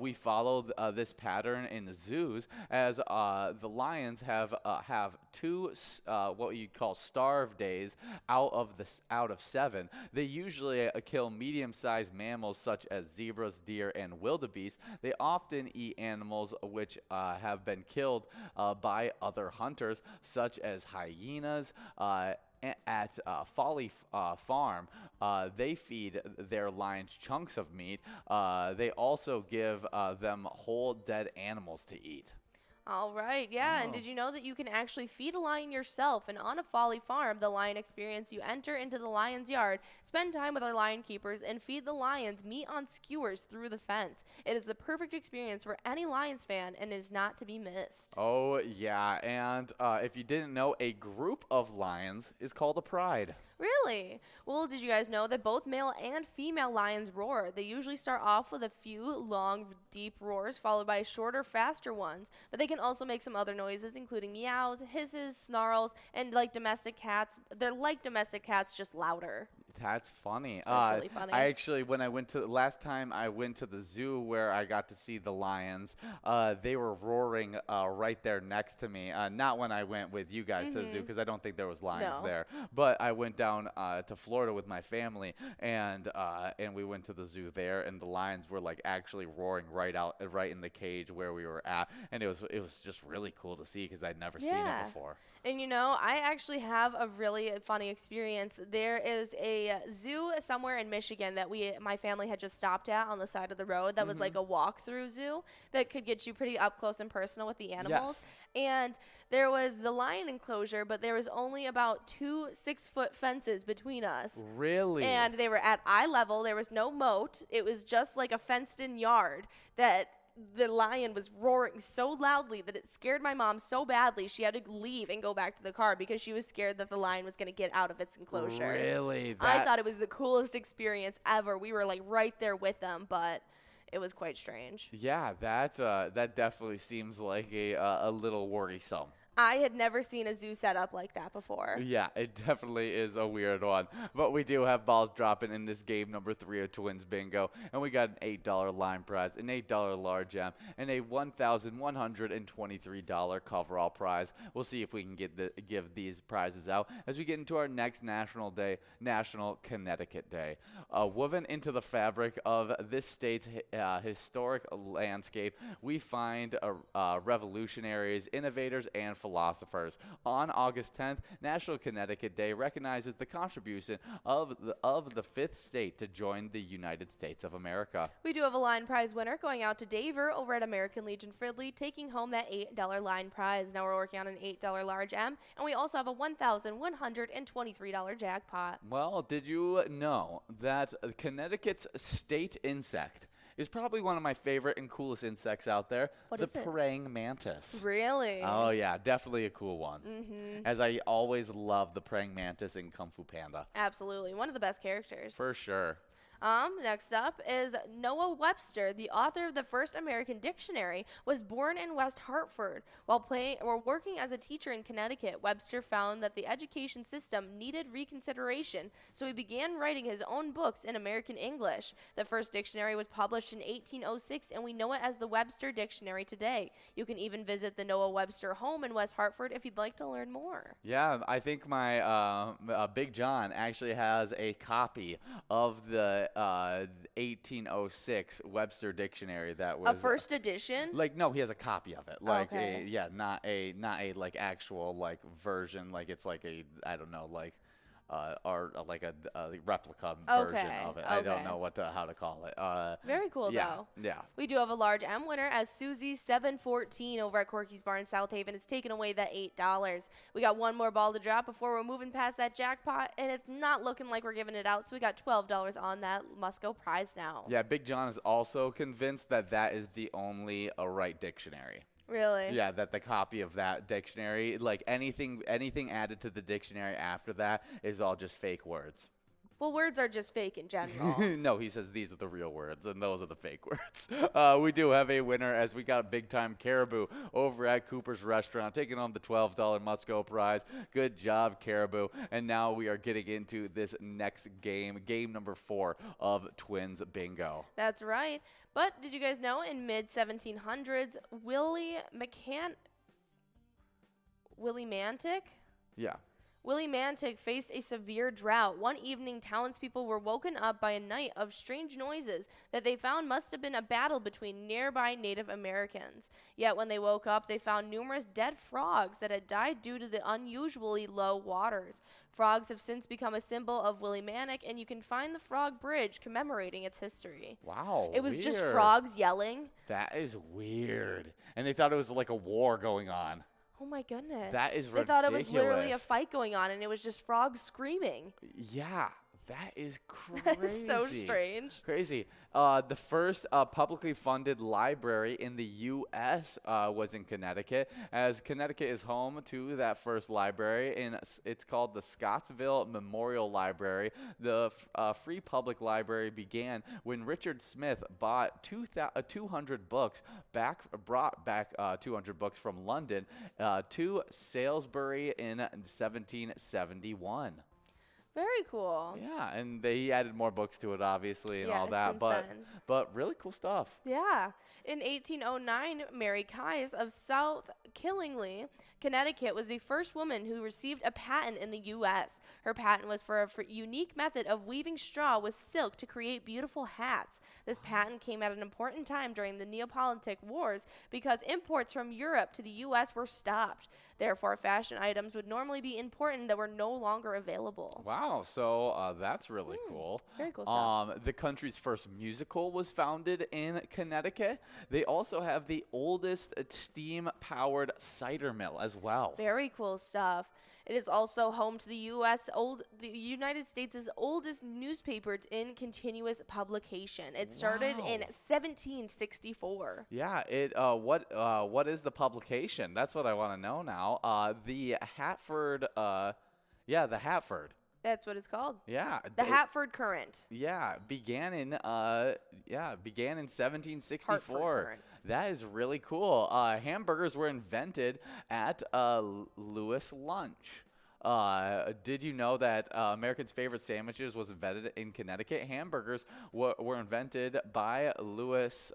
We follow this pattern in the zoos, as the lions have two what you'd call starve days out of 7. They usually kill medium-sized mammals such as zebras, deer, and wildebeest. They often eat animals which have been killed by other hunters, such as hyenas. At Folly Farm, they feed their lions chunks of meat. They also give them whole dead animals to eat. All right, yeah, and did you know that you can actually feed a lion yourself? And on a Folly Farm, the lion experience, you enter into the lion's yard, spend time with our lion keepers, and feed the lions meat on skewers through the fence. It is the perfect experience for any Lions fan and is not to be missed. Oh, yeah, and if you didn't know, a group of lions is called a pride. Really? Well, did you guys know that both male and female lions roar? They usually start off with a few long, deep roars, followed by shorter, faster ones. But they can also make some other noises, including meows, hisses, snarls, and like domestic cats. They're like domestic cats, just louder. That's funny. That's really funny. I actually, last time I went to the zoo where I got to see the lions, they were roaring right there next to me. Not when I went with you guys to the zoo, because I don't think there was lions there. But I went down to Florida with my family, and we went to the zoo there, and the lions were like actually roaring right in the cage where we were at, and it was just really cool to see, because I'd never seen it before. And you know, I actually have a really funny experience. There is a zoo somewhere in Michigan that my family had just stopped at on the side of the road that was like a walk-through zoo that could get you pretty up close and personal with the animals. Yes. And there was the lion enclosure, but there was only about 2 6-foot fences between us. Really? And they were at eye level. There was no moat. It was just like a fenced-in yard that the lion was roaring so loudly that it scared my mom so badly she had to leave and go back to the car because she was scared that the lion was going to get out of its enclosure. Really? I thought it was the coolest experience ever. We were like right there with them, but it was quite strange. Yeah, that definitely seems like a little worrisome. I had never seen a zoo set up like that before. Yeah, it definitely is a weird one. But we do have balls dropping in this game number 3 of Twins Bingo. And we got an $8 line prize, an $8 large M, and a $1,123 coverall prize. We'll see if we can give these prizes out as we get into our next National Day, National Connecticut Day. Woven into the fabric of this state's historic landscape, we find revolutionaries, innovators, and philosophers. On August 10th, National Connecticut Day recognizes the contribution of the fifth state to join the United States of America. We do have a line prize winner going out to Daver over at American Legion Fridley, taking home that $8 line prize. Now we're working on an $8 large M, and we also have a $1,123 jackpot. Well, did you know that Connecticut's state insect is probably one of my favorite and coolest insects out there? What the is it? praying mantis. Really? Oh, yeah, definitely a cool one. As I always love the praying mantis in Kung Fu Panda. Absolutely. One of the best characters. For sure. Next up is Noah Webster, the author of the first American dictionary, was born in West Hartford. While working as a teacher in Connecticut, Webster found that the education system needed reconsideration, so he began writing his own books in American English. The first dictionary was published in 1806, and we know it as the Webster Dictionary today. You can even visit the Noah Webster home in West Hartford if you'd like to learn more. Yeah, I think my Big John actually has a copy of the 1806 Webster Dictionary that was a first edition. No, he has a copy of it. Okay. Not a like actual like version. Like it's like a I don't know like. Or like a replica version of it. I don't know how to call it. Very cool, though. Yeah. We do have a large M winner as Susie714 over at Corky's Bar in South Haven has taken away that $8. We got one more ball to drop before we're moving past that jackpot, and it's not looking like we're giving it out, so we got $12 on that must-go prize now. Yeah, Big John is also convinced that that is the only right dictionary. Really? Yeah, that the copy of that dictionary, like anything added to the dictionary after that is all just fake words. Well, words are just fake in general. No, he says these are the real words, and those are the fake words. We do have a winner as we got Big Time Caribou over at Cooper's Restaurant, taking on the $12 must-go prize. Good job, Caribou. And now we are getting into this next game, game number 4 of Twins Bingo. That's right. But did you guys know in mid-1700s, Willie Mantic? Yeah. Willie Mantic faced a severe drought. One evening, townspeople were woken up by a night of strange noises that they found must have been a battle between nearby Native Americans. Yet when they woke up, they found numerous dead frogs that had died due to the unusually low waters. Frogs have since become a symbol of Willie Mantic, and you can find the Frog Bridge commemorating its history. Wow, It was weird. just frogs yelling. That is weird. And they thought it was like a war going on. Oh my goodness. That is They thought it was literally a ridiculous. fight going on, and it was just frogs screaming. Yeah, that is crazy. That is so strange. Crazy. The first publicly funded library in the U.S. Was in Connecticut, as Connecticut is home to that first library, and it's called the Scottsville Memorial Library. The free public library began when Richard Smith bought 200 books brought back 200 books from London to Salisbury in 1771. Very cool. Yeah, and he added more books to it, obviously, and all that. since But then. but really cool stuff. Yeah. In 1809, Mary Kies of South Killingly, Connecticut, was the first woman who received a patent in the U.S. Her patent was for a unique method of weaving straw with silk to create beautiful hats. This patent came at an important time during the Neapolitan Wars because imports from Europe to the U.S. were stopped. Therefore, fashion items would normally be imported that were no longer available. Wow, so that's really cool. Very cool stuff. The country's first musical was founded in Connecticut. They also have the oldest steam-powered cider mill as well. Very cool stuff. It is also home to the United States' oldest newspaper in continuous publication. It started in 1764. Yeah, what is the publication? That's what I want to know now. The Hartford, the Hartford. That's what it's called. Yeah. The Hartford Current. Yeah, began in 1764. Hartford Current. That is really cool. Hamburgers were invented at Lewis Lunch. Did you know that Americans' favorite sandwiches was invented in Connecticut? Hamburgers were invented by Louis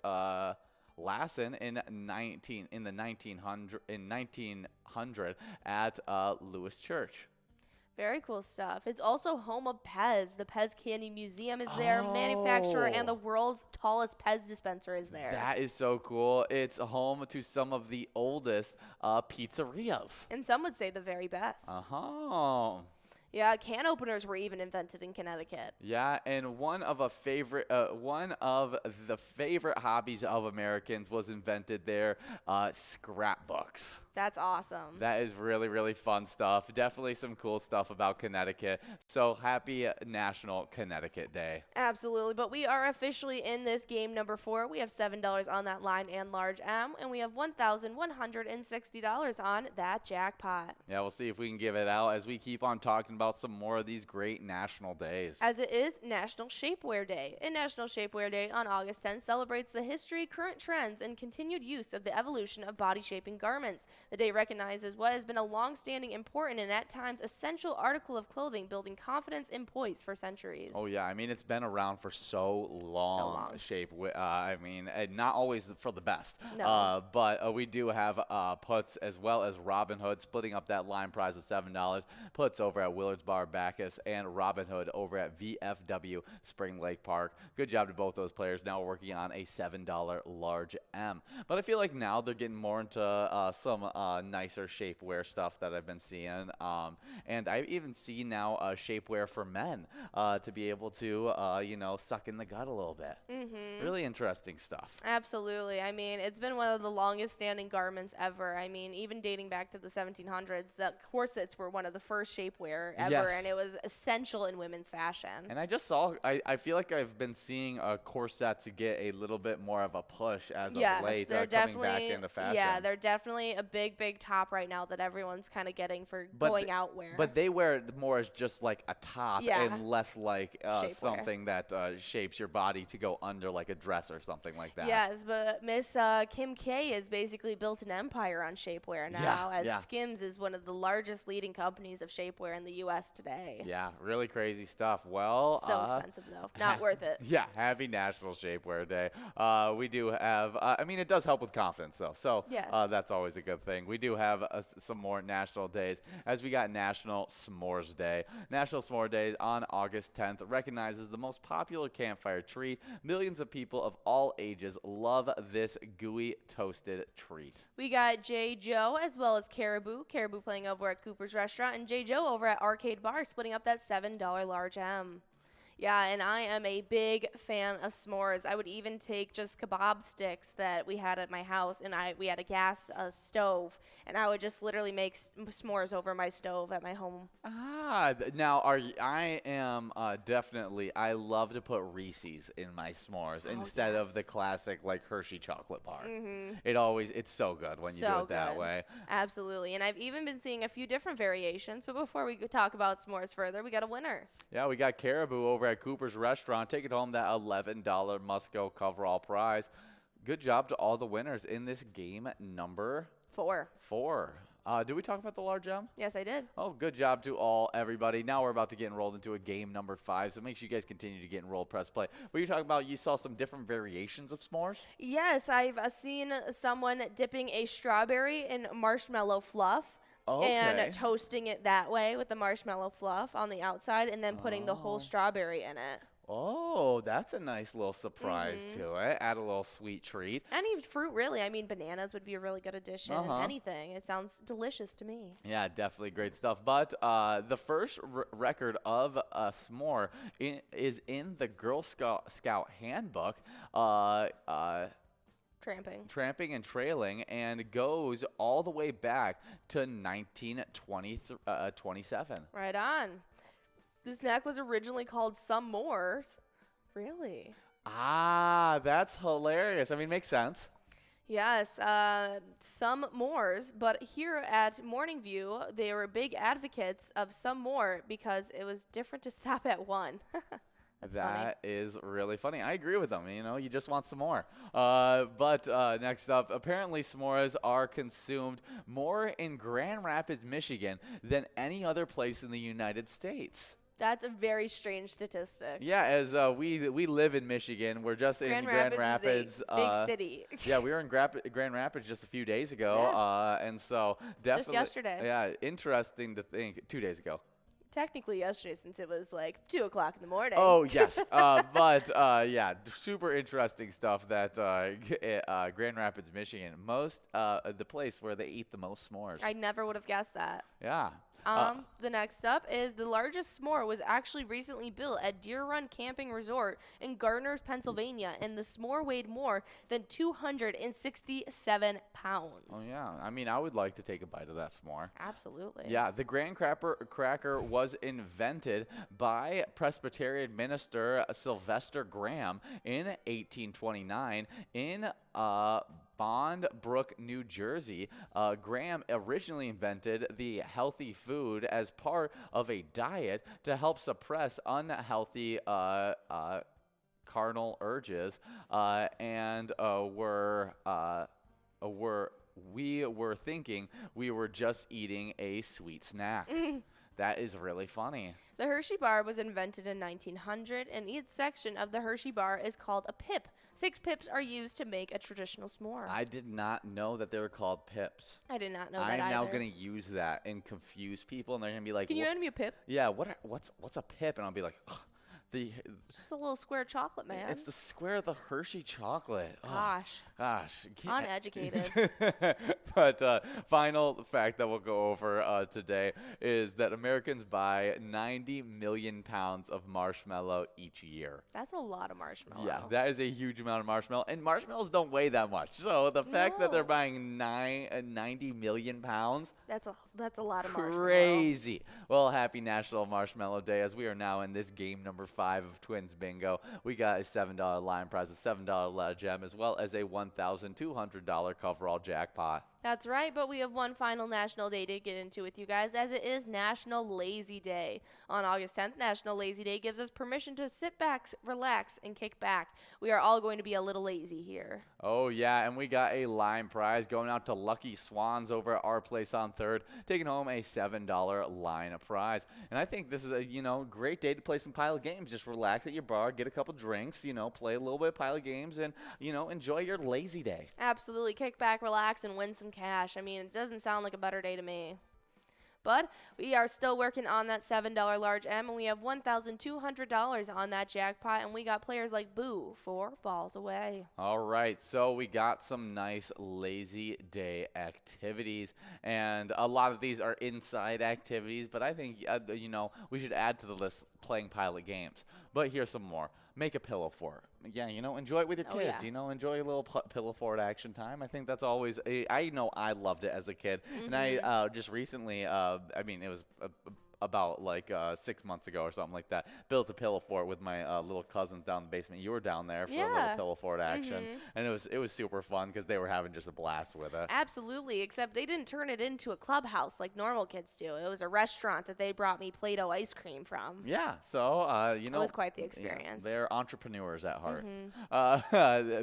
Lasson in 1900 at Lewis Church. Very cool stuff. It's also home of Pez. The Pez Candy Museum is there. Manufacturer and the world's tallest Pez dispenser is there. That is so cool. It's home to some of the oldest pizzerias. And some would say the very best. Yeah, can openers were even invented in Connecticut. Yeah, and one of the favorite hobbies of Americans was invented there, scrapbooks. That's awesome. That is really, really fun stuff. Definitely some cool stuff about Connecticut. So happy National Connecticut Day. Absolutely, but we are officially in this game number 4. We have $7 on that line and large M, and we have $1,160 on that jackpot. Yeah, we'll see if we can give it out as we keep on talking about some more of these great national days. As it is National Shapewear Day. And National Shapewear Day on August 10th celebrates the history, current trends, and continued use of the evolution of body-shaping garments. The day recognizes what has been a long-standing, important, and at times essential article of clothing, building confidence and poise for centuries. Oh, yeah. I mean, it's been around for so long. I mean, not always for the best. No. But we do have puts as well as Robin Hood, splitting up that line prize of $7. Puts over at Willard's Bar Bacchus and Robin Hood over at VFW Spring Lake Park. Good job to both those players. Now we're working on a $7 large M. But I feel like now they're getting more into some nicer shapewear stuff that I've been seeing. And I even see now shapewear for men to be able to, suck in the gut a little bit. Really interesting stuff. Absolutely. I mean, it's been one of the longest standing garments ever. I mean, even dating back to the 1700s, the corsets were one of the first shapewear ever, and it was essential in women's fashion. And I just saw, I feel like I've been seeing corsets get a little bit more of a push as of late, coming back into fashion. Yeah, they're definitely a big top right now that everyone's kind of getting for going out wear. But they wear it more as just like a top and less like something that shapes your body to go under like a dress or something like that. Yes, but Miss Kim K has basically built an empire on shapewear now, Skims is one of the largest leading companies of shapewear in the U.S. today. Yeah, really crazy stuff. Well, so expensive though, not worth it. Yeah, happy National Shapewear Day. We do have, I mean, it does help with confidence though, so that's always a good thing. We do have some more national days as we got National S'mores Day. National S'more Day on August 10th recognizes the most popular campfire treat. Millions of people of all ages love this gooey toasted treat. We got J. Joe as well as Caribou. Caribou playing over at Cooper's Restaurant and J. Joe over at Arcade Bar, splitting up that $7 large M. Yeah, and I am a big fan of s'mores. I would even take just kebab sticks that we had at my house, and we had a gas stove, and I would just literally make s'mores over my stove at my home. Now I am definitely, I love to put Reese's in my s'mores instead of the classic like Hershey chocolate bar. It's so good when you do it that way. Absolutely, and I've even been seeing a few different variations, but before we talk about s'mores further, we got a winner. Yeah, we got Caribou over at Cooper's Restaurant. Take it home, that $11 must-go coverall prize. Good job to all the winners in this game number 4. Did we talk about the large M? Yes, I did. Oh, good job to everybody. Now we're about to get enrolled into a game number 5, so make sure you guys continue to get enrolled, press play. What are you talking about? You saw some different variations of s'mores? Yes, I've seen someone dipping a strawberry in marshmallow fluff. And toasting it that way with the marshmallow fluff on the outside and then putting the whole strawberry in it. Oh, that's a nice little surprise to it. Add a little sweet treat. Any fruit, really. I mean, bananas would be a really good addition. Anything. It sounds delicious to me. Yeah, definitely great stuff. But the first record of a s'more is in the Girl Scout handbook. Tramping and trailing, and goes all the way back to 1927. Right on. This snack was originally called Some S'mores. Really? That's hilarious. I mean, makes sense. Yes, some s'mores, but here at Morning View, they were big advocates of some more because it was different to stop at one. That is really funny. I agree with them. You know, you just want some more. But next up, apparently s'mores are consumed more in Grand Rapids, Michigan than any other place in the United States. That's a very strange statistic. Yeah, as we live in Michigan, we're just in Grand Rapids. Is a big city. Yeah, we were in Grand Rapids just a few days ago, and so definitely just yesterday. Yeah, interesting to think. 2 days ago. Technically yesterday, since it was like 2 o'clock in the morning. Oh yes, but yeah, super interesting stuff. That Grand Rapids, Michigan, the place where they eat the most s'mores. I never would have guessed that. Yeah. The next up is the largest s'more was actually recently built at Deer Run Camping Resort in Gardners, Pennsylvania, and the s'more weighed more than 267 pounds. Oh yeah, I mean, I would like to take a bite of that s'more. Absolutely. Yeah, the graham cracker was invented by Presbyterian minister Sylvester Graham in 1829 in Bond Brook, New Jersey. Graham originally invented the healthy food as part of a diet to help suppress unhealthy carnal urges, and we were thinking we were just eating a sweet snack. That is really funny. The Hershey bar was invented in 1900, and each section of the Hershey bar is called a pip. 6 pips are used to make a traditional s'more. I did not know that they were called pips. I did not know that either. I'm now going to use that and confuse people, and they're going to be like, "Can you hand me a pip?" Yeah, what's a pip? And I'll be like, ugh. It's just a little square chocolate, man. It's the square of the Hershey chocolate. Gosh. Gosh. Uneducated. But final fact that we'll go over today is that Americans buy 90 million pounds of marshmallow each year. That's a lot of marshmallow. Yeah, that is a huge amount of marshmallow. And marshmallows don't weigh that much. So the fact that they're buying 90 million pounds. That's a lot of marshmallow. Crazy. Well, happy National Marshmallow Day, as we are now in this game number 5 of Twins Bingo. We got a $7 line prize, a $7 lead gem, as well as a $1,200 coverall jackpot. That's right, but we have one final national day to get into with you guys, as it is National Lazy Day. On August 10th, National Lazy Day gives us permission to sit back, relax, and kick back. We are all going to be a little lazy here. Oh, yeah, and we got a line prize going out to Lucky Swans over at our place on 3rd, taking home a $7 line prize. And I think this is a, great day to play some Pilot games. Just relax at your bar, get a couple drinks, play a little bit of Pilot games, and, enjoy your lazy day. Absolutely. Kick back, relax, and win some cash. I mean, it doesn't sound like a better day to me. But we are still working on that $7 large M, and we have $1,200 on that jackpot, and we got players like Boo 4 balls away. All right, so we got some nice lazy day activities, and a lot of these are inside activities, but I think, we should add to the list playing Pilot games. But here's some more. Make a pillow fort. Yeah, enjoy it with your kids. Yeah. Enjoy a little pillow fort action time. I think that's always I know I loved it as a kid. And I just recently, it was about like 6 months ago or something like that, built a pillow fort with my little cousins down in the basement. You were down there for a little pillow fort action, and it was super fun because they were having just a blast with it. Absolutely, except they didn't turn it into a clubhouse like normal kids do. It was a restaurant that they brought me Play-Doh ice cream from. Yeah, so it was quite the experience. Yeah, they're entrepreneurs at heart.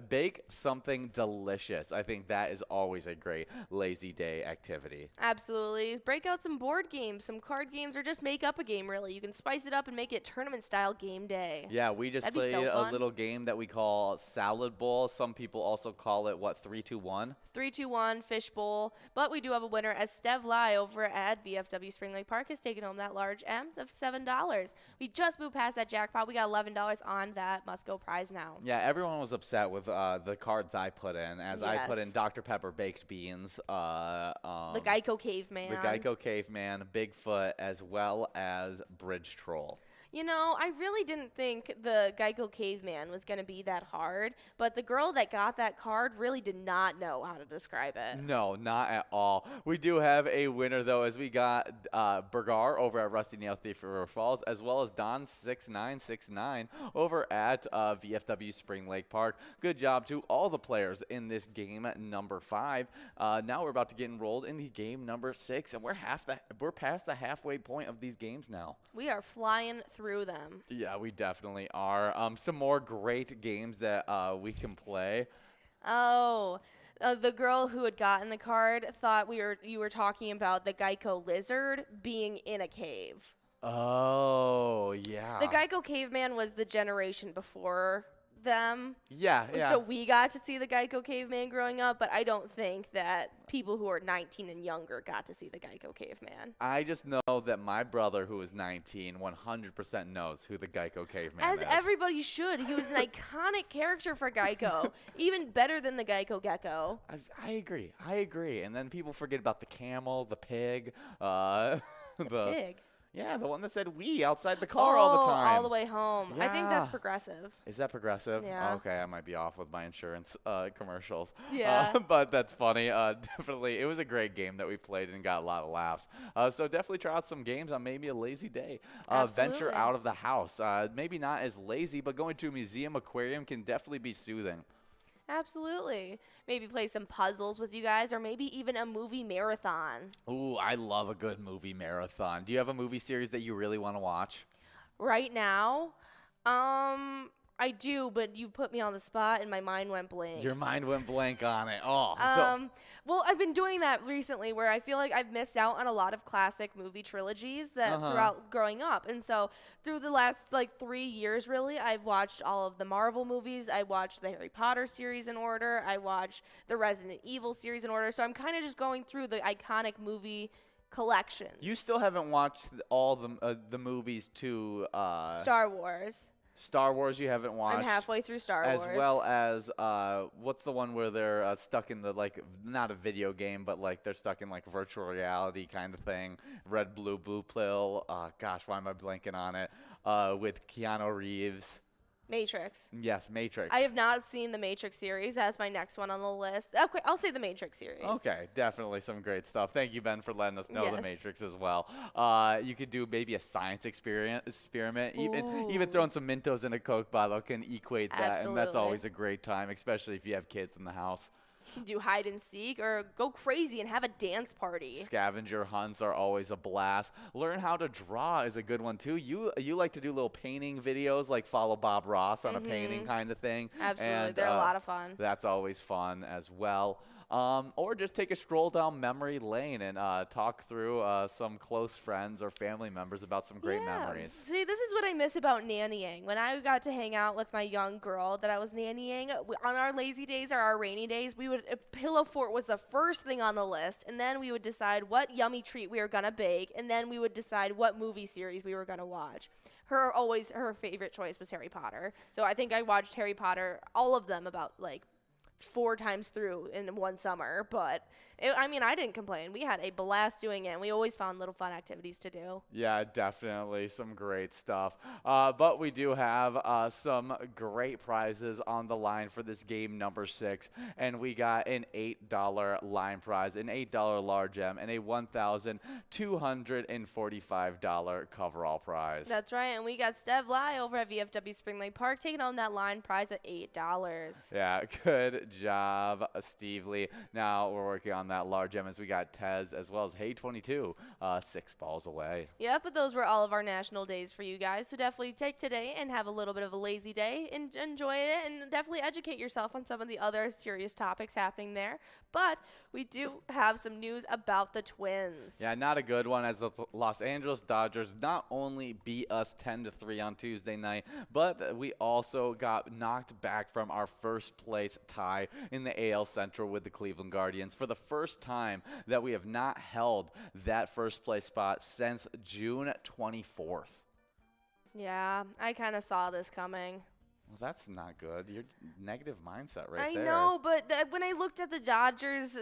Bake something delicious. I think that is always a great lazy day activity. Absolutely. Break out some board games, some card games, or just make up a game, really. You can spice it up and make it tournament-style game day. Yeah, we just played a little game that we call Salad Bowl. Some people also call it, 3-2-1? 3-2-1, Fish Bowl. But we do have a winner, as Stev Lai over at VFW Spring Lake Park has taken home that large M of $7. We just moved past that jackpot. We got $11 on that must-go prize now. Yeah, everyone was upset with the cards I put in, as I put in Dr. Pepper Baked Beans. The Geico Caveman. The Geico Caveman, Bigfoot, as well as Bridge Troll. I really didn't think the Geico Caveman was going to be that hard, but the girl that got that card really did not know how to describe it. No, not at all. We do have a winner, though, as we got Bergar over at Rusty Nail Thief River Falls, as well as Don6969 over at VFW Spring Lake Park. Good job to all the players in this game number 5. Now we're about to get enrolled in the game number 6, and we're past the halfway point of these games now. We are flying through them. Yeah, we definitely are. Some more great games that we can play. Oh, the girl who had gotten the card thought you were talking about the Geico lizard being in a cave. Oh, yeah. The Geico caveman was the generation before them. Yeah. So we got to see the Geico caveman growing up, but I don't think that people who are 19 and younger got to see the Geico caveman. I just know that my brother, who is 19, 100% knows who the Geico caveman is. As everybody should. He was an iconic character for Geico, even better than the Geico gecko. I agree. And then people forget about the camel, the pig, The pig. Yeah, the one that said "we" outside the car all the time. All the way home. I think that's Yeah. progressive. Is that progressive? Yeah. Okay, I might be off with my insurance commercials. Yeah. But that's funny. Definitely, it was a great game that we played and got a lot of laughs. So definitely try out some games on maybe a lazy day. Venture Absolutely. out of the house. Maybe not as lazy, but going to a museum, aquarium can definitely be soothing. Absolutely. Maybe play some puzzles with you guys, or maybe even a movie marathon. Ooh, I love a good movie marathon. Do you have a movie series that you really want to watch? Right now, I do, but you put me on the spot and my mind went blank. Your mind went blank on it. Oh, Well, I've been doing that recently where I feel like I've missed out on a lot of classic movie trilogies that throughout growing up. And so through the last 3 years, really, I've watched all of the Marvel movies. I watched the Harry Potter series in order. I watched the Resident Evil series in order. So I'm kind of just going through the iconic movie collections. You still haven't watched all the movies to Star Wars. Star Wars you haven't watched. I'm halfway through Star Wars. As well as what's the one where they're stuck in the not a video game, but they're stuck in virtual reality kind of thing. Red, blue pill. Gosh, why am I blanking on it? With Keanu Reeves. Matrix. Yes, Matrix. I have not seen the Matrix series. That's my next one on the list. Okay, I'll say the Matrix series. Okay, definitely some great stuff. Thank you, Ben, for letting us know the Yes. Matrix as well. You could do maybe a science experiment. Even throwing some Mentos in a Coke bottle can equate that, and that's Absolutely. always a great time, especially if you have kids in the house. You can do hide and seek or go crazy and have a dance party. Scavenger hunts are always a blast. Learn how to draw is a good one too. You like to do little painting videos, like follow Bob Ross on a painting kind of thing. Absolutely. And, They're a lot of fun. That's always fun as well. Or just take a stroll down memory lane and talk through some close friends or family members about some great memories. See, this is what I miss about nannying. When I got to hang out with my young girl that I was nannying, on our lazy days or our rainy days, Pillow Fort was the first thing on the list, and then we would decide what yummy treat we were going to bake, and then we would decide what movie series we were going to watch. Her favorite choice was Harry Potter. So I think I watched Harry Potter, all of them, about 4 times through in one summer, but I didn't complain. We had a blast doing it, and we always found little fun activities to do. Yeah, definitely some great stuff. But we do have some great prizes on the line for this game number 6, and we got an $8 line prize, an $8 large M, and a $1,245 coverall prize. That's right, and we got Stev Lai over at VFW Spring Lake Park taking home that line prize at $8. Yeah, good job, Steve Lee. Now we're working on that large M as we got Tez as well as Hey22, 6 balls away. Yeah, but those were all of our national days for you guys. So definitely take today and have a little bit of a lazy day and enjoy it, and definitely educate yourself on some of the other serious topics happening there. But we do have some news about the Twins. Yeah, not a good one, as the Los Angeles Dodgers not only beat us 10-3 on Tuesday night, but we also got knocked back from our first place tie in the AL Central with the Cleveland Guardians for the first time that we have not held that first place spot since June 24th. Yeah, I kind of saw this coming. Well, that's not good. Your negative mindset right there. I know, but when I looked at the Dodgers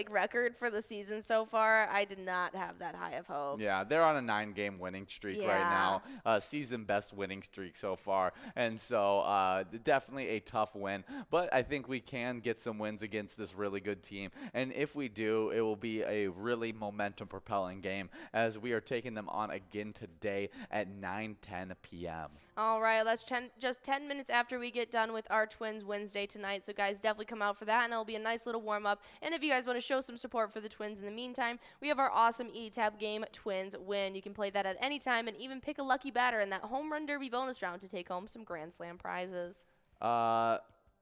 record for the season so far, I did not have that high of hopes. Yeah, they're on a 9-game winning streak right now, season best winning streak so far, and so definitely a tough win. But I think we can get some wins against this really good team, and if we do, it will be a really momentum-propelling game as we are taking them on again today at 9:10 p.m. All right, let's just 10 minutes after we get done with our Twins Wednesday tonight. So, guys, definitely come out for that, and it'll be a nice little warm-up. And if you guys want to show some support for the Twins in the meantime, we have our awesome E-Tab game, Twins Win. You can play that at any time and even pick a lucky batter in that Home Run Derby bonus round to take home some Grand Slam prizes.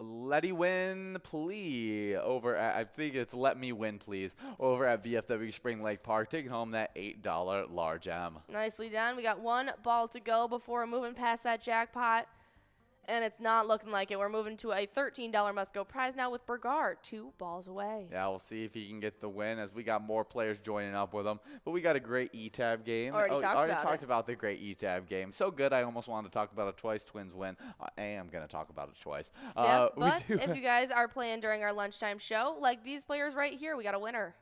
Letty Win Plea over at, I think it's Let Me Win Please, over at VFW Spring Lake Park, taking home that $8 large M. Nicely done. We got one ball to go before moving past that jackpot, and it's not looking like it. We're moving to a $13 must-go prize now with Bergard 2 balls away. Yeah, we'll see if he can get the win as we got more players joining up with him. But we got a great E-Tab game. Already talked about the great E-Tab game. So good, I almost wanted to talk about it twice. Twins win. I am going to talk about it twice. Yeah, but if you guys are playing during our lunchtime show, like these players right here, we got a winner.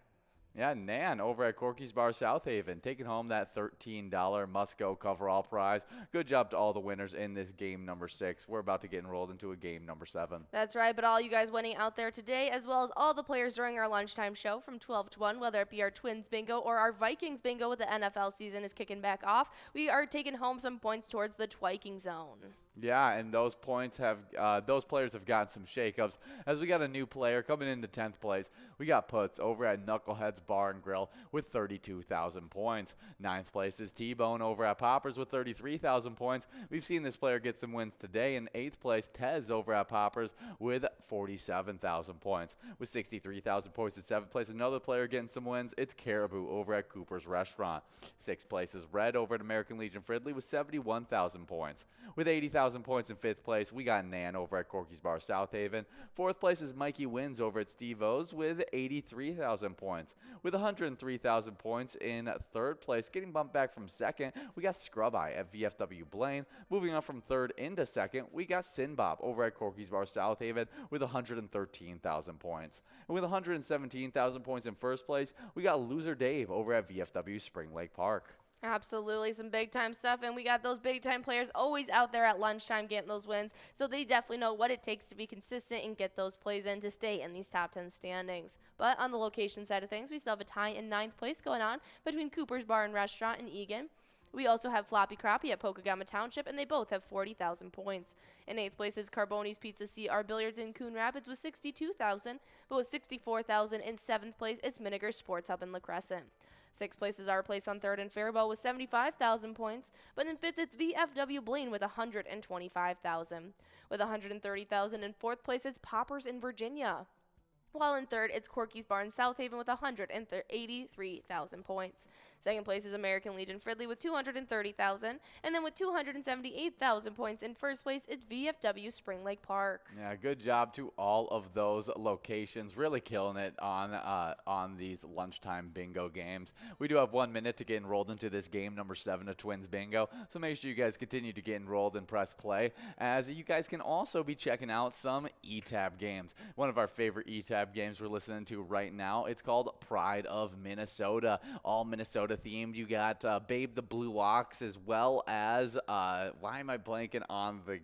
Yeah, Nan over at Corky's Bar South Haven, taking home that $13 must-go coverall prize. Good job to all the winners in this game number 6. We're about to get enrolled into a game number 7. That's right, but all you guys winning out there today, as well as all the players during our lunchtime show from 12 to 1, whether it be our Twins bingo or our Vikings bingo with the NFL season is kicking back off, we are taking home some points towards the Twiking zone. Yeah, and those points have those players have gotten some shakeups as we got a new player coming into 10th place. We got Puts over at Knuckleheads Bar and Grill with 32,000 points. 9th place is T-Bone over at Poppers with 33,000 points. We've seen this player get some wins today. In 8th place, Tez over at Poppers with 47,000 points. With 63,000 points in 7th place, another player getting some wins. It's Caribou over at Cooper's Restaurant. 6th place is Red over at American Legion Fridley with 71,000 points. With 80,000 points in 5th place, we got Nan over at Corky's Bar South Haven. 4th place is Mikey Wins over at Steve O's with 83,000 points. With 103,000 points in 3rd place, getting bumped back from 2nd, we got Scrub Eye at VFW Blaine. Moving on from 3rd into 2nd, we got Sinbob over at Corky's Bar South Haven with 113,000 points. And with 117,000 points in 1st place, we got Loser Dave over at VFW Spring Lake Park. Absolutely, some big-time stuff, and we got those big-time players always out there at lunchtime getting those wins, so they definitely know what it takes to be consistent and get those plays in to stay in these top 10 standings. But on the location side of things, we still have a tie in 9th place going on between Cooper's Bar and Restaurant and Egan. We also have Floppy Crappie at Pokegama Township, and they both have 40,000 points. In 8th place is Carboni's Pizza CR Billiards in Coon Rapids with 62,000, but with 64,000 in 7th place, it's Miniger Sports Hub in La Crescent. 6th place is our place on 3rd and Faribault with 75,000 points, but in 5th it's VFW Blaine with 125,000. With 130,000 in 4th place, it's Poppers in Virginia. While in 3rd, it's Corky's Bar in South Haven with 183,000 points. 2nd place is American Legion Fridley with 230,000. And then with 278,000 points in 1st place, it's VFW Spring Lake Park. Yeah, good job to all of those locations. Really killing it on these lunchtime bingo games. We do have 1 minute to get enrolled into this game number 7 of Twins Bingo. So make sure you guys continue to get enrolled and press play, as you guys can also be checking out some E-Tab games. One of our favorite E-Tab games we're listening to right now, it's called Pride of Minnesota. All Minnesota themed. You got Babe the Blue Ox, as well as why am I blanking on the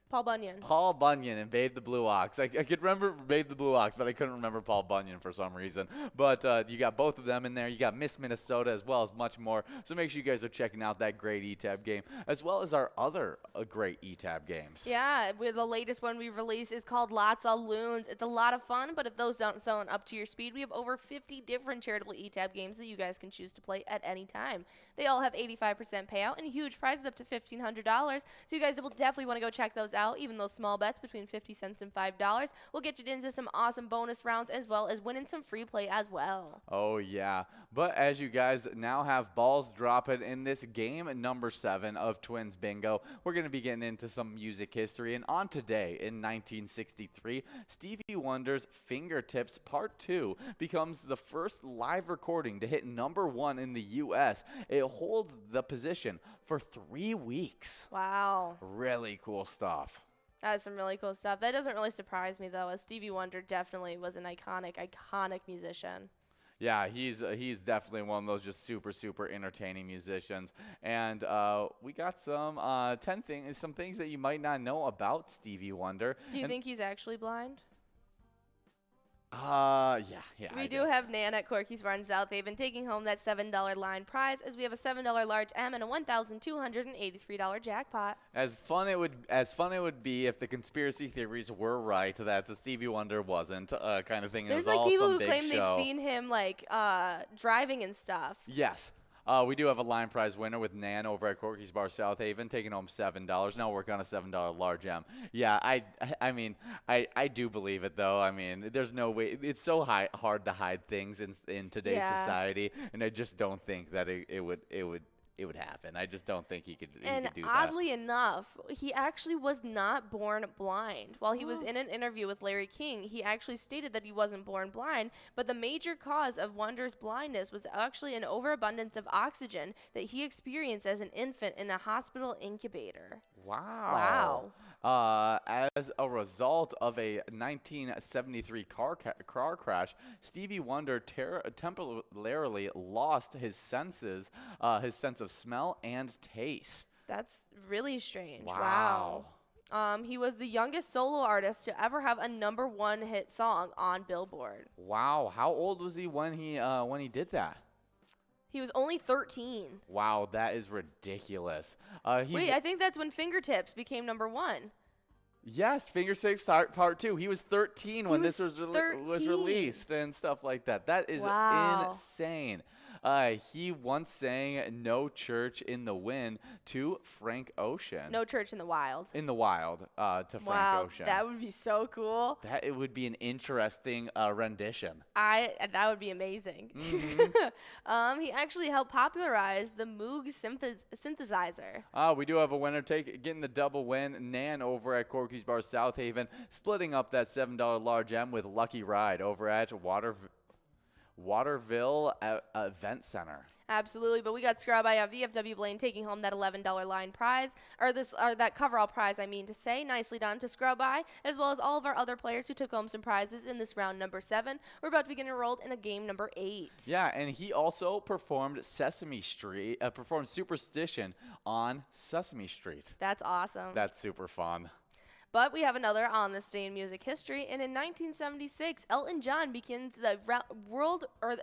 Paul Bunyan. Paul Bunyan and Babe the Blue Ox. I could remember Babe the Blue Ox, but I couldn't remember Paul Bunyan for some reason. But you got both of them in there. You got Miss Minnesota as well as much more. So make sure you guys are checking out that great E-Tab game, as well as our other great E-Tab games. Yeah, the latest one we've released is called Lots of Loons. It's a lot of fun, but if those don't sound up to your speed, we have over 50 different charitable E-Tab games that you guys can choose to play at any time. They all have 85% payout and huge prizes up to $1,500. So you guys will definitely want to go check those out. Even those small bets between 50 cents and $5 will get you into some awesome bonus rounds, as well as winning some free play as well. Oh yeah, but as you guys now have balls dropping in this game number 7 of Twins Bingo, we're going to be getting into some music history. And on today in 1963, Stevie Wonder's Fingertips Part 2 becomes the first live recording to hit number 1 in the U.S. It holds the position for 3 weeks. Wow. Really cool stuff. That's some really cool stuff. That doesn't really surprise me, though, as Stevie Wonder definitely was an iconic musician. Yeah, he's definitely one of those just super entertaining musicians. And we got some some things that you might not know about Stevie Wonder. Do you think he's actually blind? Yeah. We do have Nan at Corky's Bar in South Haven taking home that $7 line prize, as we have a $7 large M and a $1,283 jackpot. As fun it would be if the conspiracy theories were right that the Stevie Wonder wasn't kind of thing. There's it was like all people some who big claim show. they've seen him like driving and stuff. Yes. We do have a line prize winner with Nan over at Corky's Bar South Haven taking home $7. Now working on a $7 large M. Yeah, I mean, I do believe it though. I mean, there's no way. It's so hard to hide things in today's society, and I just don't think that it would happen. I just don't think he could do that. And oddly enough, he actually was not born blind. While he was in an interview with Larry King, he actually stated that he wasn't born blind, but the major cause of Wonder's blindness was actually an overabundance of oxygen that he experienced as an infant in a hospital incubator. Wow. As a result of a 1973 car crash, Stevie Wonder temporarily lost his sense of smell and taste. That's really strange. Wow. He was the youngest solo artist to ever have a #1 hit song on Billboard. Wow. How old was he when he did that? He was only 13. Wow, that is ridiculous. Wait, I think that's when Fingertips became '1. Yes, Fingertips Part 2. He was 13 when this was released and stuff like that. That is insane. He once sang "No Church in the Wind" to Frank Ocean. No Church in the Wild. In the Wild to Frank Ocean. That would be so cool. It would be an interesting rendition. That would be amazing. Mm-hmm. He actually helped popularize the Moog synthesizer. We do have a winner getting the double win. Nan over at Corky's Bar South Haven, splitting up that $7 large M with Lucky Ride over at Waterville Event Center. Absolutely, but we got Scrub by VFW Blaine taking home that $11 line prize, or that coverall prize, I mean to say. Nicely done to Scrub by, as well as all of our other players who took home some prizes in this round number 7. We're about to begin enrolled in a game number 8. Yeah, and he also performed performed Superstition on Sesame Street. That's awesome. That's super fun. But we have another on this day in music history, and in 1976, Elton John begins the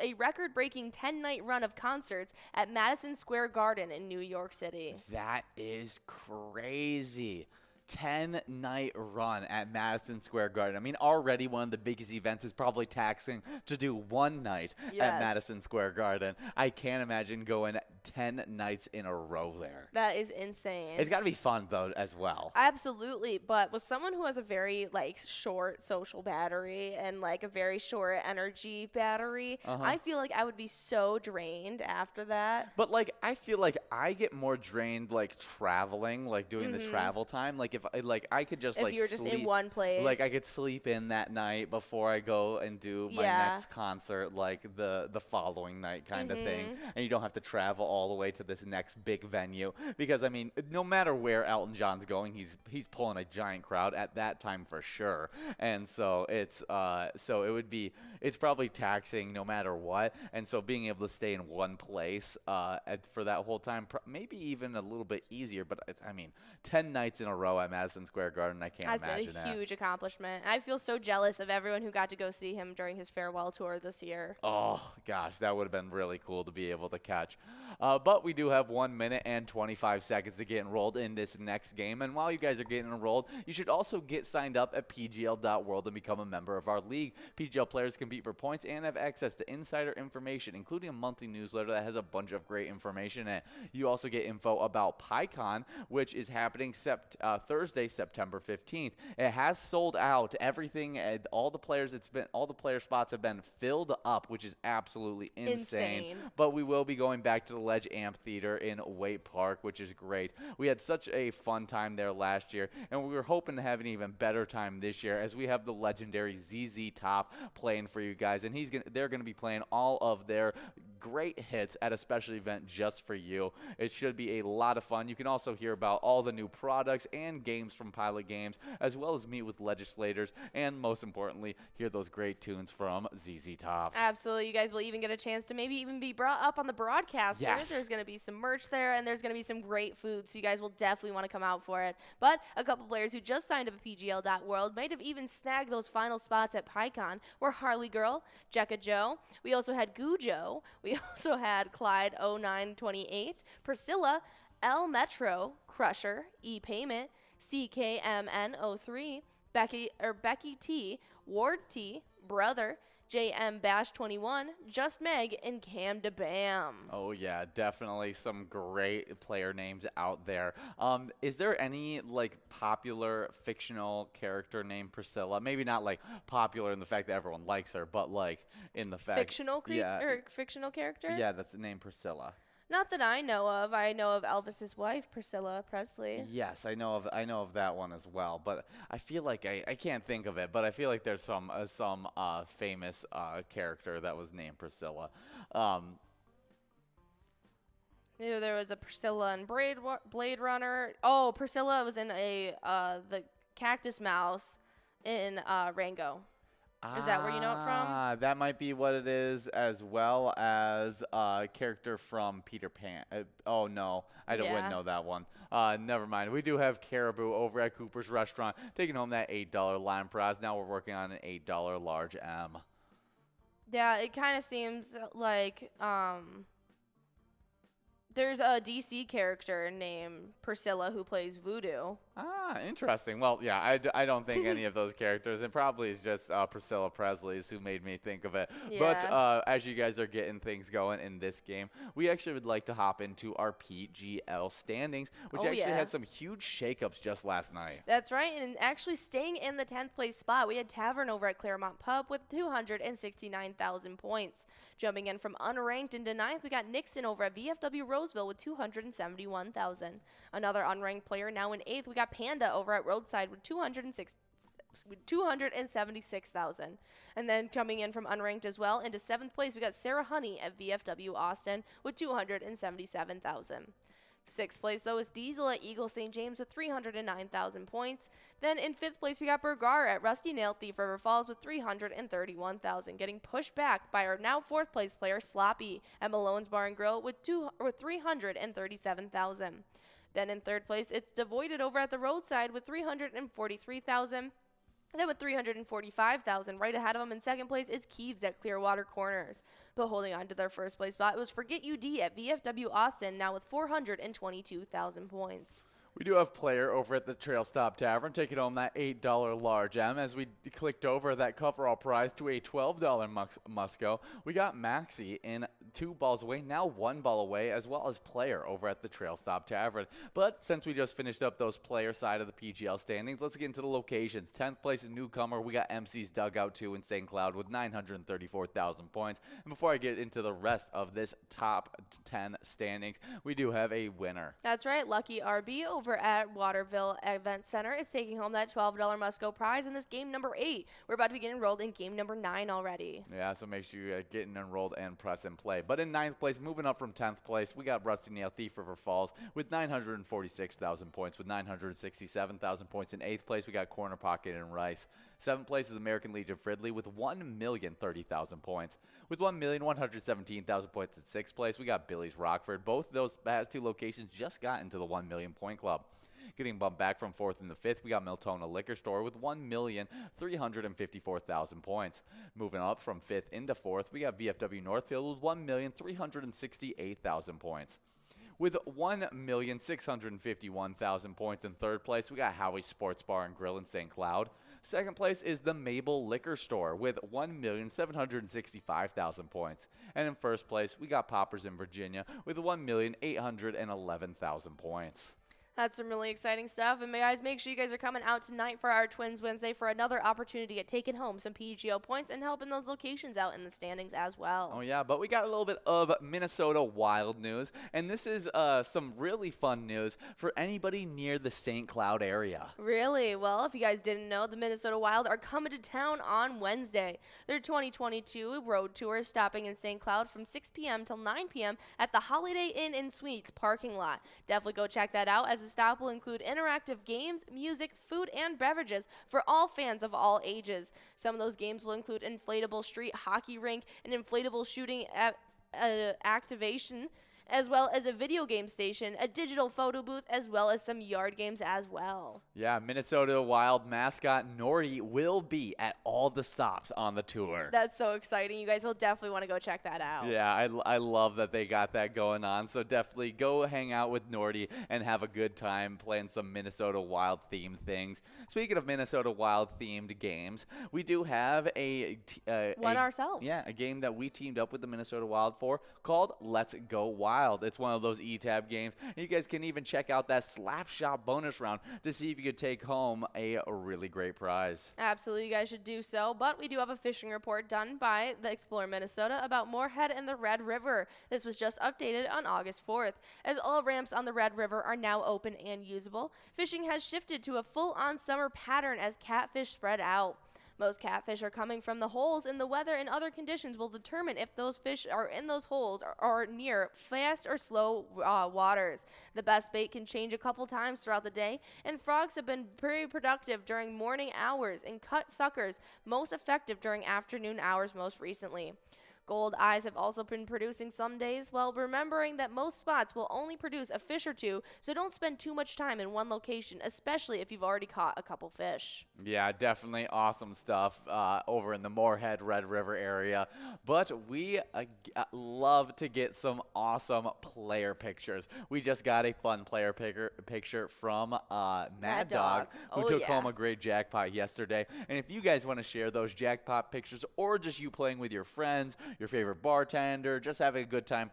a record-breaking 10-night run of concerts at Madison Square Garden in New York City. That is crazy. 10-night run at Madison Square Garden. I mean, already one of the biggest events is probably taxing to do one night at Madison Square Garden. I can't imagine going 10 nights in a row there. That is insane. It's got to be fun, though, as well. Absolutely, but with someone who has a very, short social battery and, a very short energy battery, I feel like I would be so drained after that. But, I feel like I get more drained, traveling, doing the travel time. If I could just, if you were just sleep, in one place. I could sleep in that night before I go and do my next concert, the following night kind of thing. And you don't have to travel all the way to this next big venue. Because, I mean, no matter where Elton John's going, he's pulling a giant crowd at that time for sure. And so it's probably taxing no matter what. And so being able to stay in one place for that whole time, maybe even a little bit easier. But, 10 nights in a row at Madison Square Garden, I can't imagine that. That's a huge accomplishment. I feel so jealous of everyone who got to go see him during his farewell tour this year. Oh, gosh, that would have been really cool to be able to catch. But we do have 1 minute and 25 seconds to get enrolled in this next game. And while you guys are getting enrolled, you should also get signed up at pgl.world and become a member of our league. PGL players compete for points and have access to insider information, including a monthly newsletter that has a bunch of great information in it. You also get info about PyCon, which is happening Thursday, September 15th. It has sold out. Everything, all the player spots have been filled up, which is absolutely insane. But we will be going back to the Ledge Amphitheater in Waite Park, which is great. We had such a fun time there last year, and we were hoping to have an even better time this year as we have the legendary ZZ Top playing for you guys, and they're going to be playing all of their great hits at a special event just for you. It should be a lot of fun. You can also hear about all the new products and games from Pilot Games, as well as meet with legislators, and most importantly, hear those great tunes from ZZ Top. Absolutely. You guys will even get a chance to maybe even be brought up on the broadcasters. Yes. There's going to be some merch there, and there's going to be some great food, so you guys will definitely want to come out for it. But a couple players who just signed up at PGL.World might have even snagged those final spots at PyCon were Harley Girl, Jekka Joe. We also had Goo Joe. We also had Clyde 0928, Priscilla, L Metro, Crusher, E-Payment, CKMN03, Becky T, Ward T, Brother, JM Bash 21, Just Meg, and Cam DeBam. Oh yeah, definitely some great player names out there. Is there any like popular fictional character named Priscilla? Maybe not like popular in the fact that everyone likes her, but like in the fact Fictional fictional character? Yeah, that's the name Priscilla. Not that I know of. I know of Elvis's wife, Priscilla Presley. Yes, I know of that one as well, but I feel like I can't think of it, but I feel like there's some famous character that was named Priscilla. There was a Priscilla in Blade Runner. Oh, Priscilla was in the Cactus Mouse in Rango. Is that where you know it from? That might be what it is, as well as a character from Peter Pan. Oh, no. Wouldn't know that one. Never mind. We do have Caribou over at Cooper's Restaurant, taking home that $8 line prize. Now we're working on an $8 large M. Yeah, it kind of seems like there's a DC character named Priscilla who plays Voodoo. Interesting. Well, yeah, I don't think any of those characters, and probably it's just Priscilla Presley's who made me think of it. Yeah. But as you guys are getting things going in this game, we actually would like to hop into our PGL standings, which had some huge shakeups just last night. That's right, and actually staying in the 10th place spot, we had Tavern over at Claremont Pub with 269,000 points. Jumping in from unranked into 9th, we got Nixon over at VFW Roseville with 271,000. Another unranked player now in 8th, we got Panda over at Roadside with 276,000. And then coming in from unranked as well into 7th place, we got Sarah Honey at VFW Austin with 277,000. 6th place, though, is Diesel at Eagle St. James with 309,000 points. Then in 5th place, we got Bergar at Rusty Nail Thief River Falls with 331,000, getting pushed back by our now 4th place player, Sloppy, at Malone's Bar and Grill with 337,000. Then in 3rd place, it's Devoided over at the Roadside with 343,000. Then with 345,000, right ahead of them in 2nd place, it's Keeves at Clearwater Corners. But holding on to their 1st place spot, it was Forget UD at VFW Austin, now with 422,000 points. We do have player over at the Trail Stop Tavern taking home that $8 large M. As we clicked over that coverall prize to a $12 Musco, we got Maxi in 2 balls away, now 1 ball away, as well as player over at the Trail Stop Tavern. But since we just finished up those player side of the PGL standings, let's get into the locations. 10th place in newcomer, we got MC's Dugout 2 in St. Cloud with 934,000 points. And before I get into the rest of this top 10 standings, we do have a winner. That's right, Lucky RB over at Waterville Event Center is taking home that $12 Musco prize in this game number 8. We're about to be getting enrolled in game number 9 already. Yeah, so make sure you're getting enrolled and press and play. But in 9th place, moving up from 10th place, we got Rusty Nail Thief River Falls with 946,000 points, with 967,000 points. In 8th place, we got Corner Pocket and Rice. 7th place is American Legion Fridley with 1,030,000 points. With 1,117,000 points in 6th place, we got Billy's Rockford. Both those past 2 locations just got into the 1 million point club. Getting bumped back from 4th and the 5th, we got Miltona Liquor Store with 1,354,000 points. Moving up from 5th into 4th, we got VFW Northfield with 1,368,000 points. With 1,651,000 points in 3rd place, we got Howie's Sports Bar and Grill in St. Cloud. 2nd place is the Mabel Liquor Store with 1,765,000 points. And in 1st place, we got Poppers in Virginia with 1,811,000 points. That's some really exciting stuff. And guys, make sure you guys are coming out tonight for our Twins Wednesday for another opportunity at taking home some PGO points and helping those locations out in the standings as well. Oh, yeah, but we got a little bit of Minnesota Wild news, and this is some really fun news for anybody near the St. Cloud area. Really? Well, if you guys didn't know, the Minnesota Wild are coming to town on Wednesday. Their 2022 road tour is stopping in St. Cloud from 6 p.m. till 9 p.m. at the Holiday Inn and Suites parking lot. Definitely go check that out, as the stop will include interactive games, music, food, and beverages for all fans of all ages. Some of those games will include inflatable street hockey rink, an inflatable shooting activation, as well as a video game station, a digital photo booth, as well as some yard games as well. Yeah, Minnesota Wild mascot Nordy will be at all the stops on the tour. That's so exciting. You guys will definitely want to go check that out. Yeah, I love that they got that going on. So definitely go hang out with Nordy and have a good time playing some Minnesota Wild themed things. Speaking of Minnesota Wild themed games, we do have one ourselves. Yeah, a game that we teamed up with the Minnesota Wild for called Let's Go Wild. It's one of those ETAB games. You guys can even check out that Slap Shot bonus round to see if you could take home a really great prize. Absolutely, you guys should do so. But we do have a fishing report done by the Explorer Minnesota about Moorhead and the Red River. This was just updated on August 4th. As all ramps on the Red River are now open and usable, fishing has shifted to a full-on summer pattern as catfish spread out. Most catfish are coming from the holes, and the weather and other conditions will determine if those fish are in those holes or near fast or slow waters. The best bait can change a couple times throughout the day, and frogs have been very productive during morning hours and cut suckers most effective during afternoon hours most recently. Gold eyes have also been producing some days, while remembering that most spots will only produce a fish or two, so don't spend too much time in one location, especially if you've already caught a couple fish. Yeah, definitely awesome stuff over in the Moorhead Red River area. But we love to get some awesome player pictures. We just got a fun player picture from Mad Dog, who took home a great jackpot yesterday. And if you guys want to share those jackpot pictures, or just you playing with your friends, your favorite bartender, just having a good time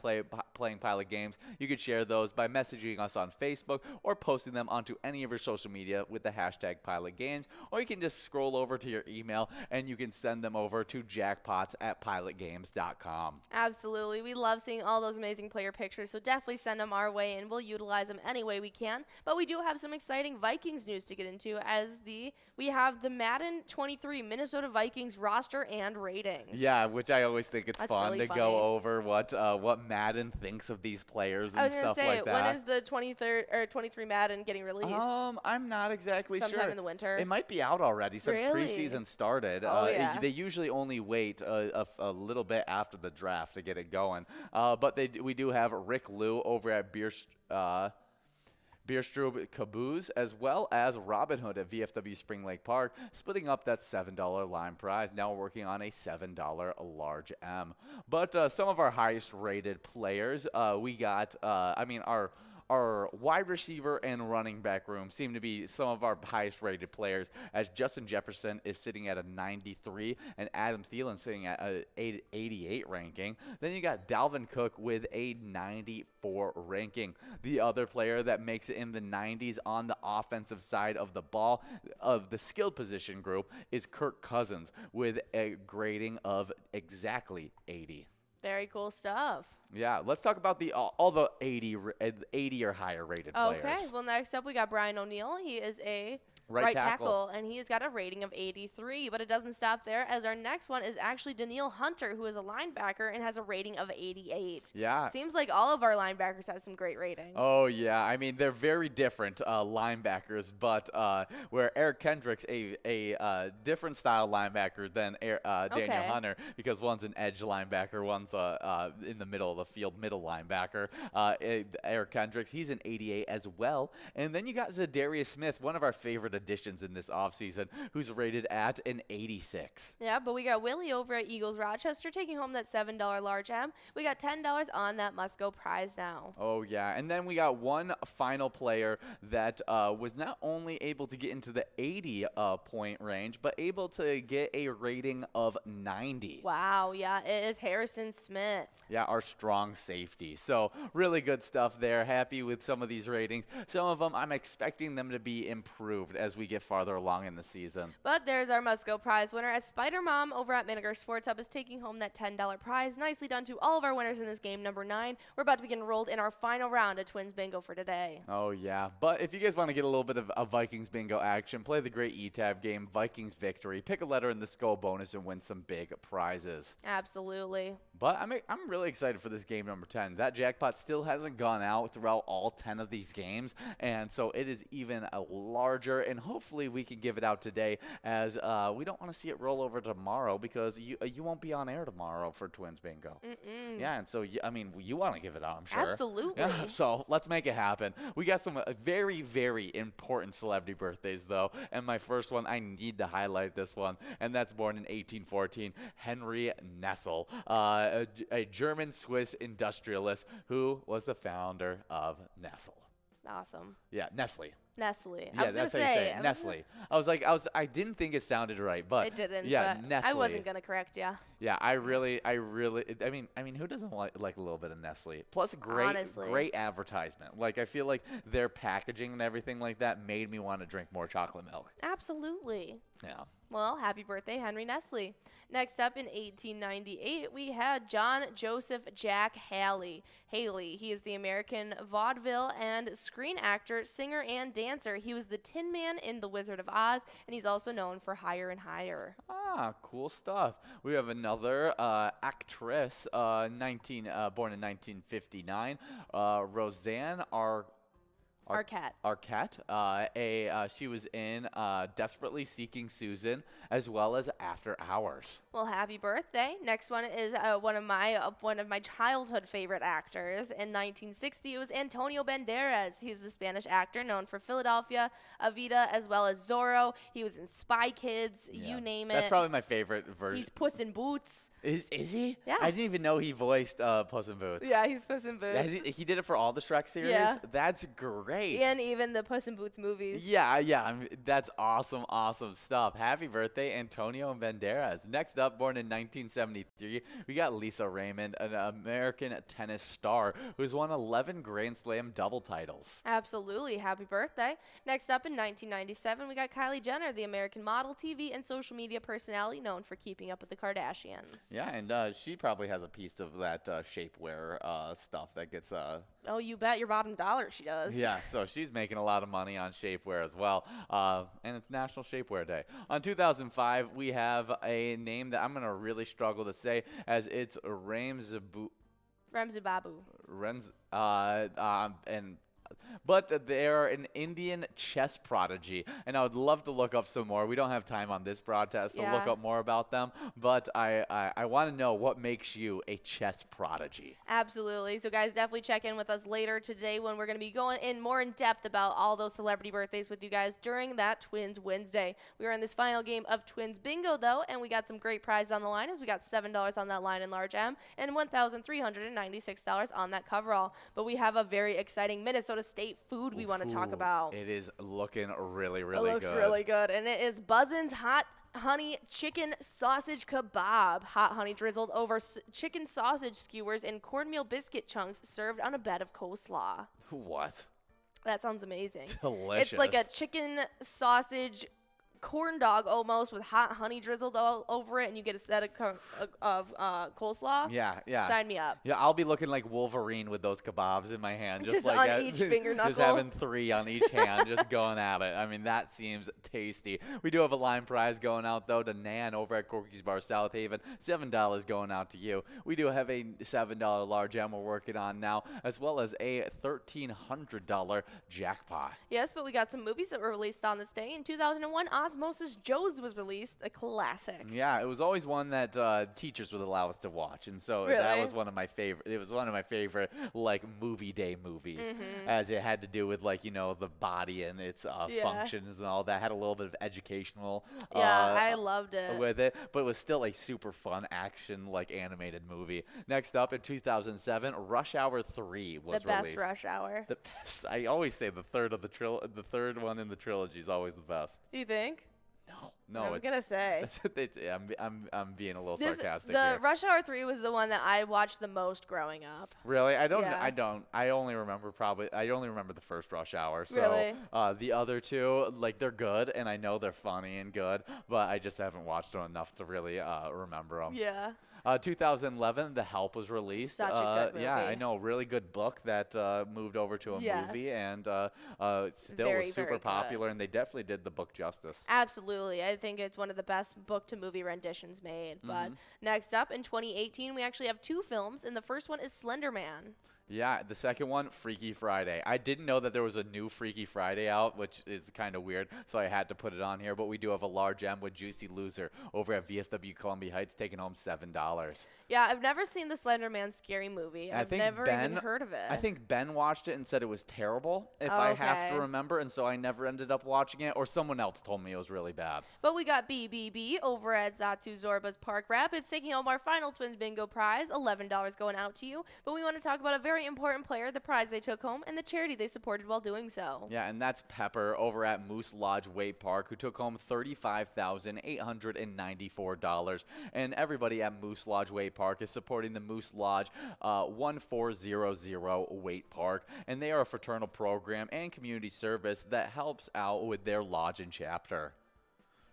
playing Pilot games, you could share those by messaging us on Facebook or posting them onto any of your social media with the hashtag Pilot Games, or you can just scroll over to your email and you can send them over to jackpots@pilotgames.com. Absolutely. We love seeing all those amazing player pictures, so definitely send them our way and we'll utilize them any way we can. But we do have some exciting Vikings news to get into, as we have the Madden 23 Minnesota Vikings roster and ratings. Yeah, which I always think it's That's fun really to go over what Madden thinks of these players and stuff like that. When is the 23 Madden getting released? I'm not exactly sure. Sometime in the winter. It might be out already since Really? preseason started. Oh, yeah. They usually only wait a little bit after the draft to get it going. But we do have Rick Lou over at Bierstrube Caboose, as well as Robin Hood at VFW Spring Lake Park, splitting up that $7 line prize. Now we're working on a $7 large M. But some of our highest rated players, we got, our wide receiver and running back room seem to be some of our highest rated players, as Justin Jefferson is sitting at a 93 and Adam Thielen sitting at a 88 ranking. Then you got Dalvin Cook with a 94 ranking. The other player that makes it in the 90s on the offensive side of the ball of the skilled position group is Kirk Cousins with a grading of exactly 80. Very cool stuff. Yeah, let's talk about all the 80 or higher rated players. Okay, well, next up we got Brian O'Neill. He is a right tackle, and he's got a rating of 83, but it doesn't stop there, as our next one is actually Daniil Hunter, who is a linebacker and has a rating of 88. Yeah. Seems like all of our linebackers have some great ratings. Oh, yeah. I mean, they're very different linebackers, but where Eric Kendrick's a different style linebacker than Daniel Hunter, because one's an edge linebacker, one's in the middle of the field middle linebacker. Eric Kendricks, he's an 88 as well. And then you got Zadarius Smith, one of our favorite additions in this offseason, who's rated at an 86. Yeah, but we got Willie over at Eagles Rochester taking home that $7 large M. We got $10 on that must-go prize now. Oh, yeah. And then we got one final player that was not only able to get into the 80-point range, but able to get a rating of 90. Wow, yeah, it is Harrison Smith. Yeah, our strong safety. So really good stuff there. Happy with some of these ratings. Some of them, I'm expecting them to be improved as we get farther along in the season. But there's our must-go prize winner, as Spider Mom over at Miniger Sports Hub is taking home that $10 prize. Nicely done to all of our winners in this game, number 9. We're about to begin enrolled in our final round of Twins Bingo for today. Oh, yeah. But if you guys want to get a little bit of Vikings Bingo action, play the great ETAB game, Vikings Victory. Pick a letter in the skull bonus and win some big prizes. Absolutely. But I'm really excited for this game number 10. That jackpot still hasn't gone out throughout all 10 of these games, and so it is even a larger, and hopefully we can give it out today, as we don't want to see it roll over tomorrow because you won't be on air tomorrow for Twins Bingo. Yeah, and so, I mean, you want to give it out, I'm sure. Absolutely. Yeah, so let's make it happen. We got some very, very important celebrity birthdays, though, and my first one, I need to highlight this one, and that's born in 1814, Henry Nestle, a German-Swiss industrialist who was the founder of Nestle. Awesome. Yeah, Nestle. Nestle. Yeah, I was that's gonna how you say say it. Nestle. I didn't think it sounded right, but it didn't. Yeah, but Nestle. I wasn't gonna correct you. Yeah, I mean, who doesn't like a little bit of Nestle? Plus, great advertisement. Like, I feel like their packaging and everything like that made me want to drink more chocolate milk. Absolutely. Yeah. Well, happy birthday, Henry Nestle. Next up in 1898, we had John Joseph Jack Haley. He is the American vaudeville and screen actor, singer, and dancer. He was the Tin Man in The Wizard of Oz, and he's also known for Higher and Higher. Ah, cool stuff. We have another actress, born in 1959, Roseanne Arquette. She was in Desperately Seeking Susan, as well as After Hours. Well, happy birthday. Next one is one of my childhood favorite actors. In 1960, it was Antonio Banderas. He's the Spanish actor known for Philadelphia, Evita, as well as Zorro. He was in Spy Kids, you name it. That's probably my favorite version. He's Puss in Boots. Is he? Yeah. I didn't even know he voiced Puss in Boots. Yeah, he's Puss in Boots. He did it for all the Shrek series? Yeah. That's great. And even the Puss in Boots movies. Yeah. I mean, that's awesome stuff. Happy birthday, Antonio Banderas. Next up, born in 1973, we got Lisa Raymond, an American tennis star who's won 11 Grand Slam double titles. Absolutely. Happy birthday. Next up in 1997, we got Kylie Jenner, the American model, TV, and social media personality known for Keeping Up with the Kardashians. Yeah, and she probably has a piece of that shapewear stuff that gets... Oh, you bet your bottom dollar she does. Yeah, so she's making a lot of money on shapewear as well. And it's National Shapewear Day. On 2005, we have a name that I'm going to really struggle to say, as it's Ramzi Babu. But they're an Indian chess prodigy, and I would love to look up some more. We don't have time on this broadcast to look up more about them, but I want to know what makes you a chess prodigy. Absolutely. So, guys, definitely check in with us later today when we're going to be going in more in depth about all those celebrity birthdays with you guys during that Twins Wednesday. We are in this final game of Twins Bingo, though, and we got some great prizes on the line, as we got $7 on that line in large M and $1,396 on that coverall. But we have a very exciting Minnesota State food we want to talk about. It is looking really, really good. It looks really good, and it is Buzzin's Hot Honey Chicken Sausage Kebab. Hot honey drizzled over chicken sausage skewers and cornmeal biscuit chunks served on a bed of coleslaw. What? That sounds amazing. Delicious. It's like a chicken sausage corn dog almost, with hot honey drizzled all over it, and you get a set of coleslaw. Yeah. Sign me up. Yeah, I'll be looking like Wolverine with those kebabs in my hand. Just like on that. each finger knuckle. Just having 3 on each hand, just going at it. I mean, that seems tasty. We do have a line prize going out, though, to Nan over at Corky's Bar South Haven. $7 going out to you. We do have a $7 large M we're working on now, as well as a $1,300 jackpot. Yes, but we got some movies that were released on this day. In 2001, Osmosis Joe's was released, a classic. Yeah, it was always one that teachers would allow us to watch, and so that Really? was one of my favorite. It was one of my favorite like movie day movies, as it had to do with like the body and its functions and all that. Had a little bit of educational. I loved it. With it, but it was still a super fun action like animated movie. Next up in 2007, Rush Hour 3 was released. The best Rush Hour. The best. I always say the third one in the trilogy is always the best. Do you think? No, I was gonna say. I'm being a little sarcastic The here. Rush Hour 3 was the one that I watched the most growing up. Really? I Yeah. don't. I only remember the first Rush Hour. So Really? the other two, like they're good, and I know they're funny and good, but I just haven't watched them enough to really remember them. Yeah. 2011, The Help was released. Such a good Yeah, movie. I know. Really good book that moved over to a movie, and still Very, was super very popular, and they definitely did the book justice. Absolutely. I think it's one of the best book-to-movie renditions made. But next up, in 2018, we actually have 2 films, and the first one is Slender Man. Yeah, the second one, Freaky Friday. I didn't know that there was a new Freaky Friday out, which is kind of weird, so I had to put it on here. But we do have a large M with Juicy Loser over at VFW Columbia Heights, taking home $7. Yeah, I've never seen the Slender Man scary movie. I've never even heard of it. I think Ben watched it and said it was terrible, if I have to remember, and so I never ended up watching it, or someone else told me it was really bad. But we got BBB over at Zatu Zorba's Park Rapids taking home our final Twins Bingo prize, $11 going out to you. But we want to talk about a very important player, the prize they took home, and the charity they supported while doing so. Yeah, and that's Pepper over at Moose Lodge Wade Park, who took home $35,894. And everybody at Moose Lodge Wade Park is supporting the Moose Lodge 1400 Wade Park, and they are a fraternal program and community service that helps out with their lodge and chapter.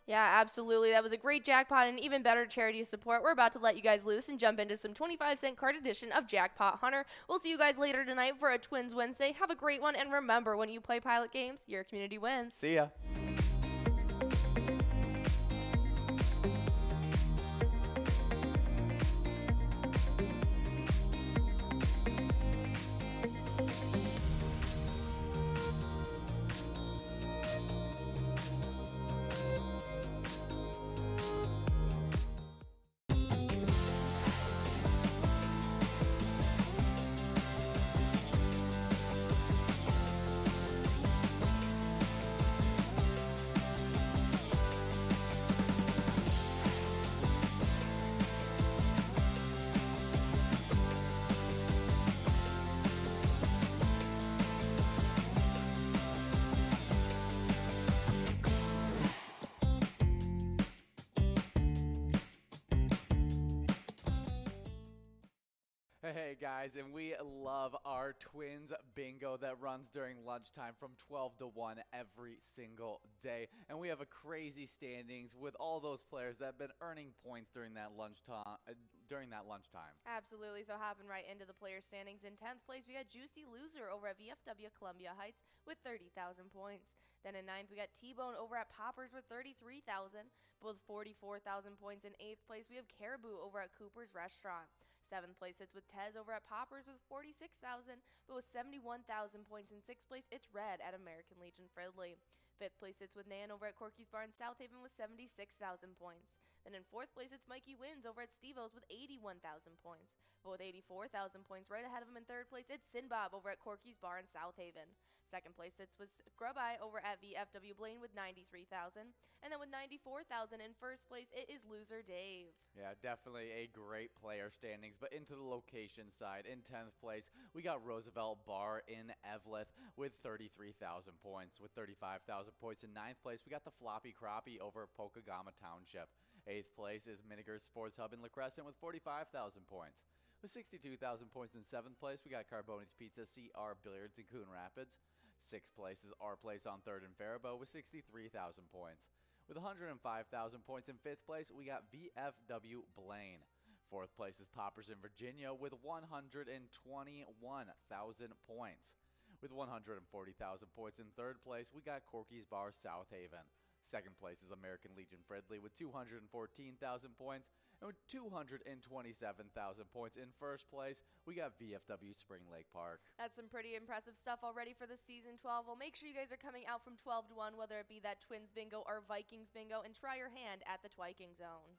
Yeah, absolutely. That was a great jackpot and even better charity support. We're about to let you guys loose and jump into some 25-cent card edition of Jackpot Hunter. We'll see you guys later tonight for a Twins Wednesday. Have a great one, and remember, when you play Pilot games, your community wins. See ya. Hey guys, and we love our Twins Bingo that runs during lunchtime from 12 to 1 every single day. And we have a crazy standings with all those players that have been earning points during that lunchtime. Absolutely. So hopping right into the player standings. In 10th place, we got Juicy Loser over at VFW Columbia Heights with 30,000 points. Then in 9th, we got T-Bone over at Poppers with 33,000, both 44,000 points. In 8th place, we have Caribou over at Cooper's Restaurant. 7th place, it's with Tez over at Poppers with 46,000, but with 71,000 points. In 6th place, it's Red at American Legion Fridley. 5th place, it's with Nan over at Corky's Bar in South Haven with 76,000 points. Then in 4th place, it's Mikey Wins over at Steve-O's with 81,000 points. But with 84,000 points right ahead of him in 3rd place, it's Sin Bob over at Corky's Bar in South Haven. 2nd place, it's with Grub Eye over at VFW Blaine with 93,000. And then with 94,000 in 1st place, it is Loser Dave. Yeah, definitely a great player standings. But into the location side, in 10th place, we got Roosevelt Bar in Eveleth with 33,000 points. With 35,000 points in 9th place, we got the Floppy Crappie over at Pocagama Township. 8th place is Miniger's Sports Hub in La Crescent with 45,000 points. With 62,000 points in 7th place, we got Carboni's Pizza CR Billiards in Coon Rapids. 6th place is Our Place on 3rd and Faribault with 63,000 points. With 105,000 points in 5th place, we got VFW Blaine. 4th place is Poppers in Virginia with 121,000 points. With 140,000 points in 3rd place, we got Corky's Bar South Haven. 2nd place is American Legion Fridley with 214,000 points. And with 227,000 points in first place, we got VFW Spring Lake Park. That's some pretty impressive stuff already for the season 12. Well, make sure you guys are coming out from 12 to 1, whether it be that Twins Bingo or Vikings Bingo, and try your hand at the Twiking Zone.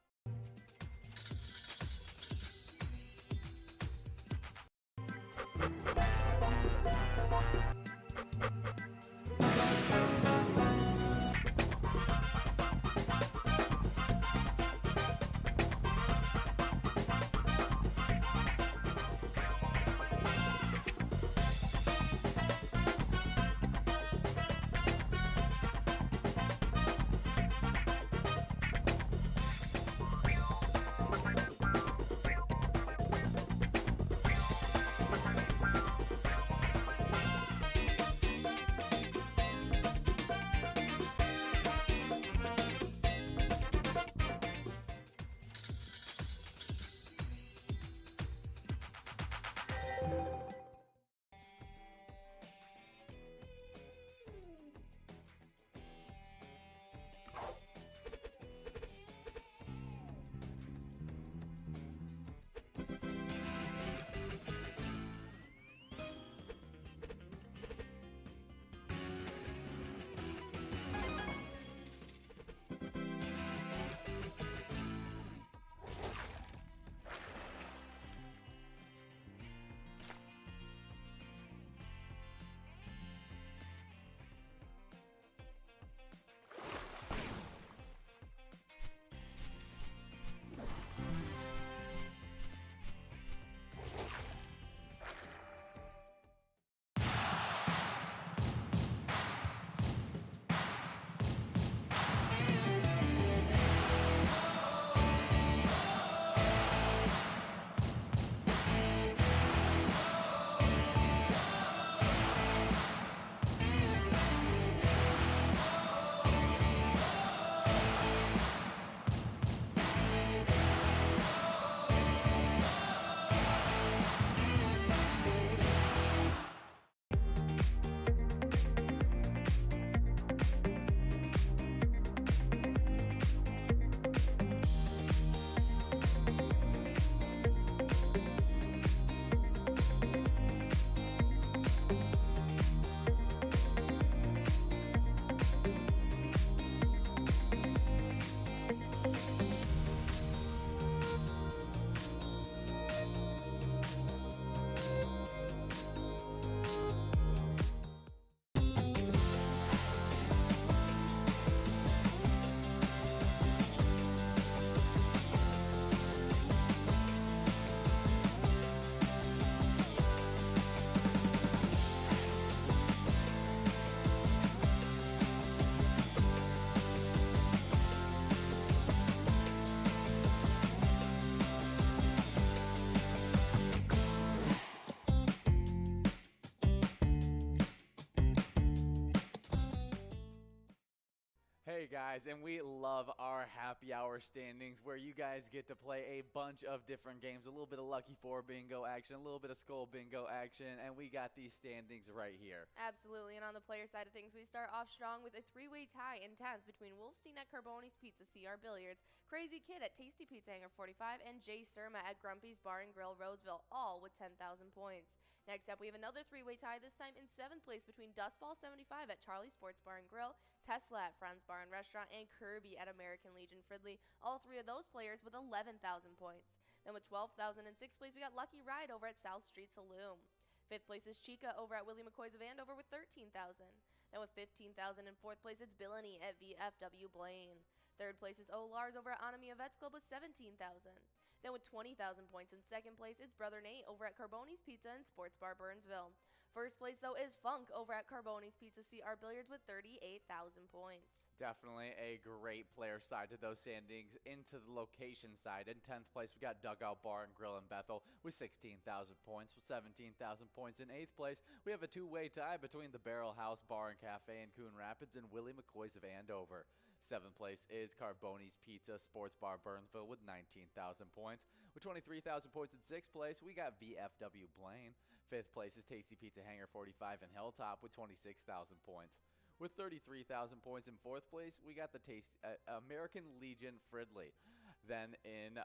Hey guys, and we love our happy hour standings where you guys get to play a bunch of different games, a little bit of Lucky 4 bingo action, a little bit of Skull bingo action, and we got these standings right here. Absolutely, and on the player side of things, we start off strong with a three-way tie in 10th between Wolfstein at Carboni's Pizza CR Billiards, Crazy Kid at Tasty Pizza Hangar 45, and Jay Surma at Grumpy's Bar and Grill Roseville, all with 10,000 points. Next up, we have another three-way tie, this time in 7th place between Dustball 75 at Charlie Sports Bar and Grill, Tesla at Friends Bar and Restaurant, and Kirby at American Legion Fridley. All three of those players with 11,000 points. Then with 12,000 in 6th place, we got Lucky Ride over at South Street Saloon. 5th place is Chica over at Willie McCoy's of Andover with 13,000. Then with 15,000 in 4th place, it's Billany at VFW Blaine. 3rd place is Lars over at Anami Vets Club with 17,000. Then with 20,000 points in 2nd place, it's Brother Nate over at Carboni's Pizza and Sports Bar Burnsville. 1st place, though, is Funk over at Carboni's Pizza CR Billiards with 38,000 points. Definitely a great player side to those standings. Into the location side, in 10th place, we got Dugout Bar and Grill in Bethel with 16,000 points. With 17,000 points in 8th place, we have a two-way tie between the Barrel House Bar and Cafe in Coon Rapids and Willie McCoy's of Andover. 7th place is Carboni's Pizza Sports Bar Burnsville with 19,000 points. With 23,000 points in 6th place, we got VFW Blaine. 5th place is Tasty Pizza Hangar 45 in Hilltop with 26,000 points. With 33,000 points in 4th place, we got the American Legion Fridley. Then in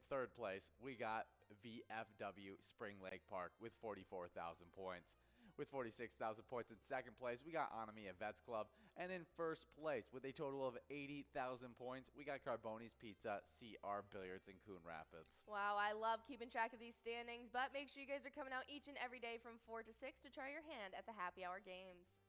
third place, we got VFW Spring Lake Park with 44,000 points. With 46,000 points in second place, we got Anamia Vets Club. And in first place, with a total of 80,000 points, we got Carboni's Pizza, CR Billiards in Coon Rapids. Wow, I love keeping track of these standings, but make sure you guys are coming out each and every day from 4 to 6 to try your hand at the happy hour games.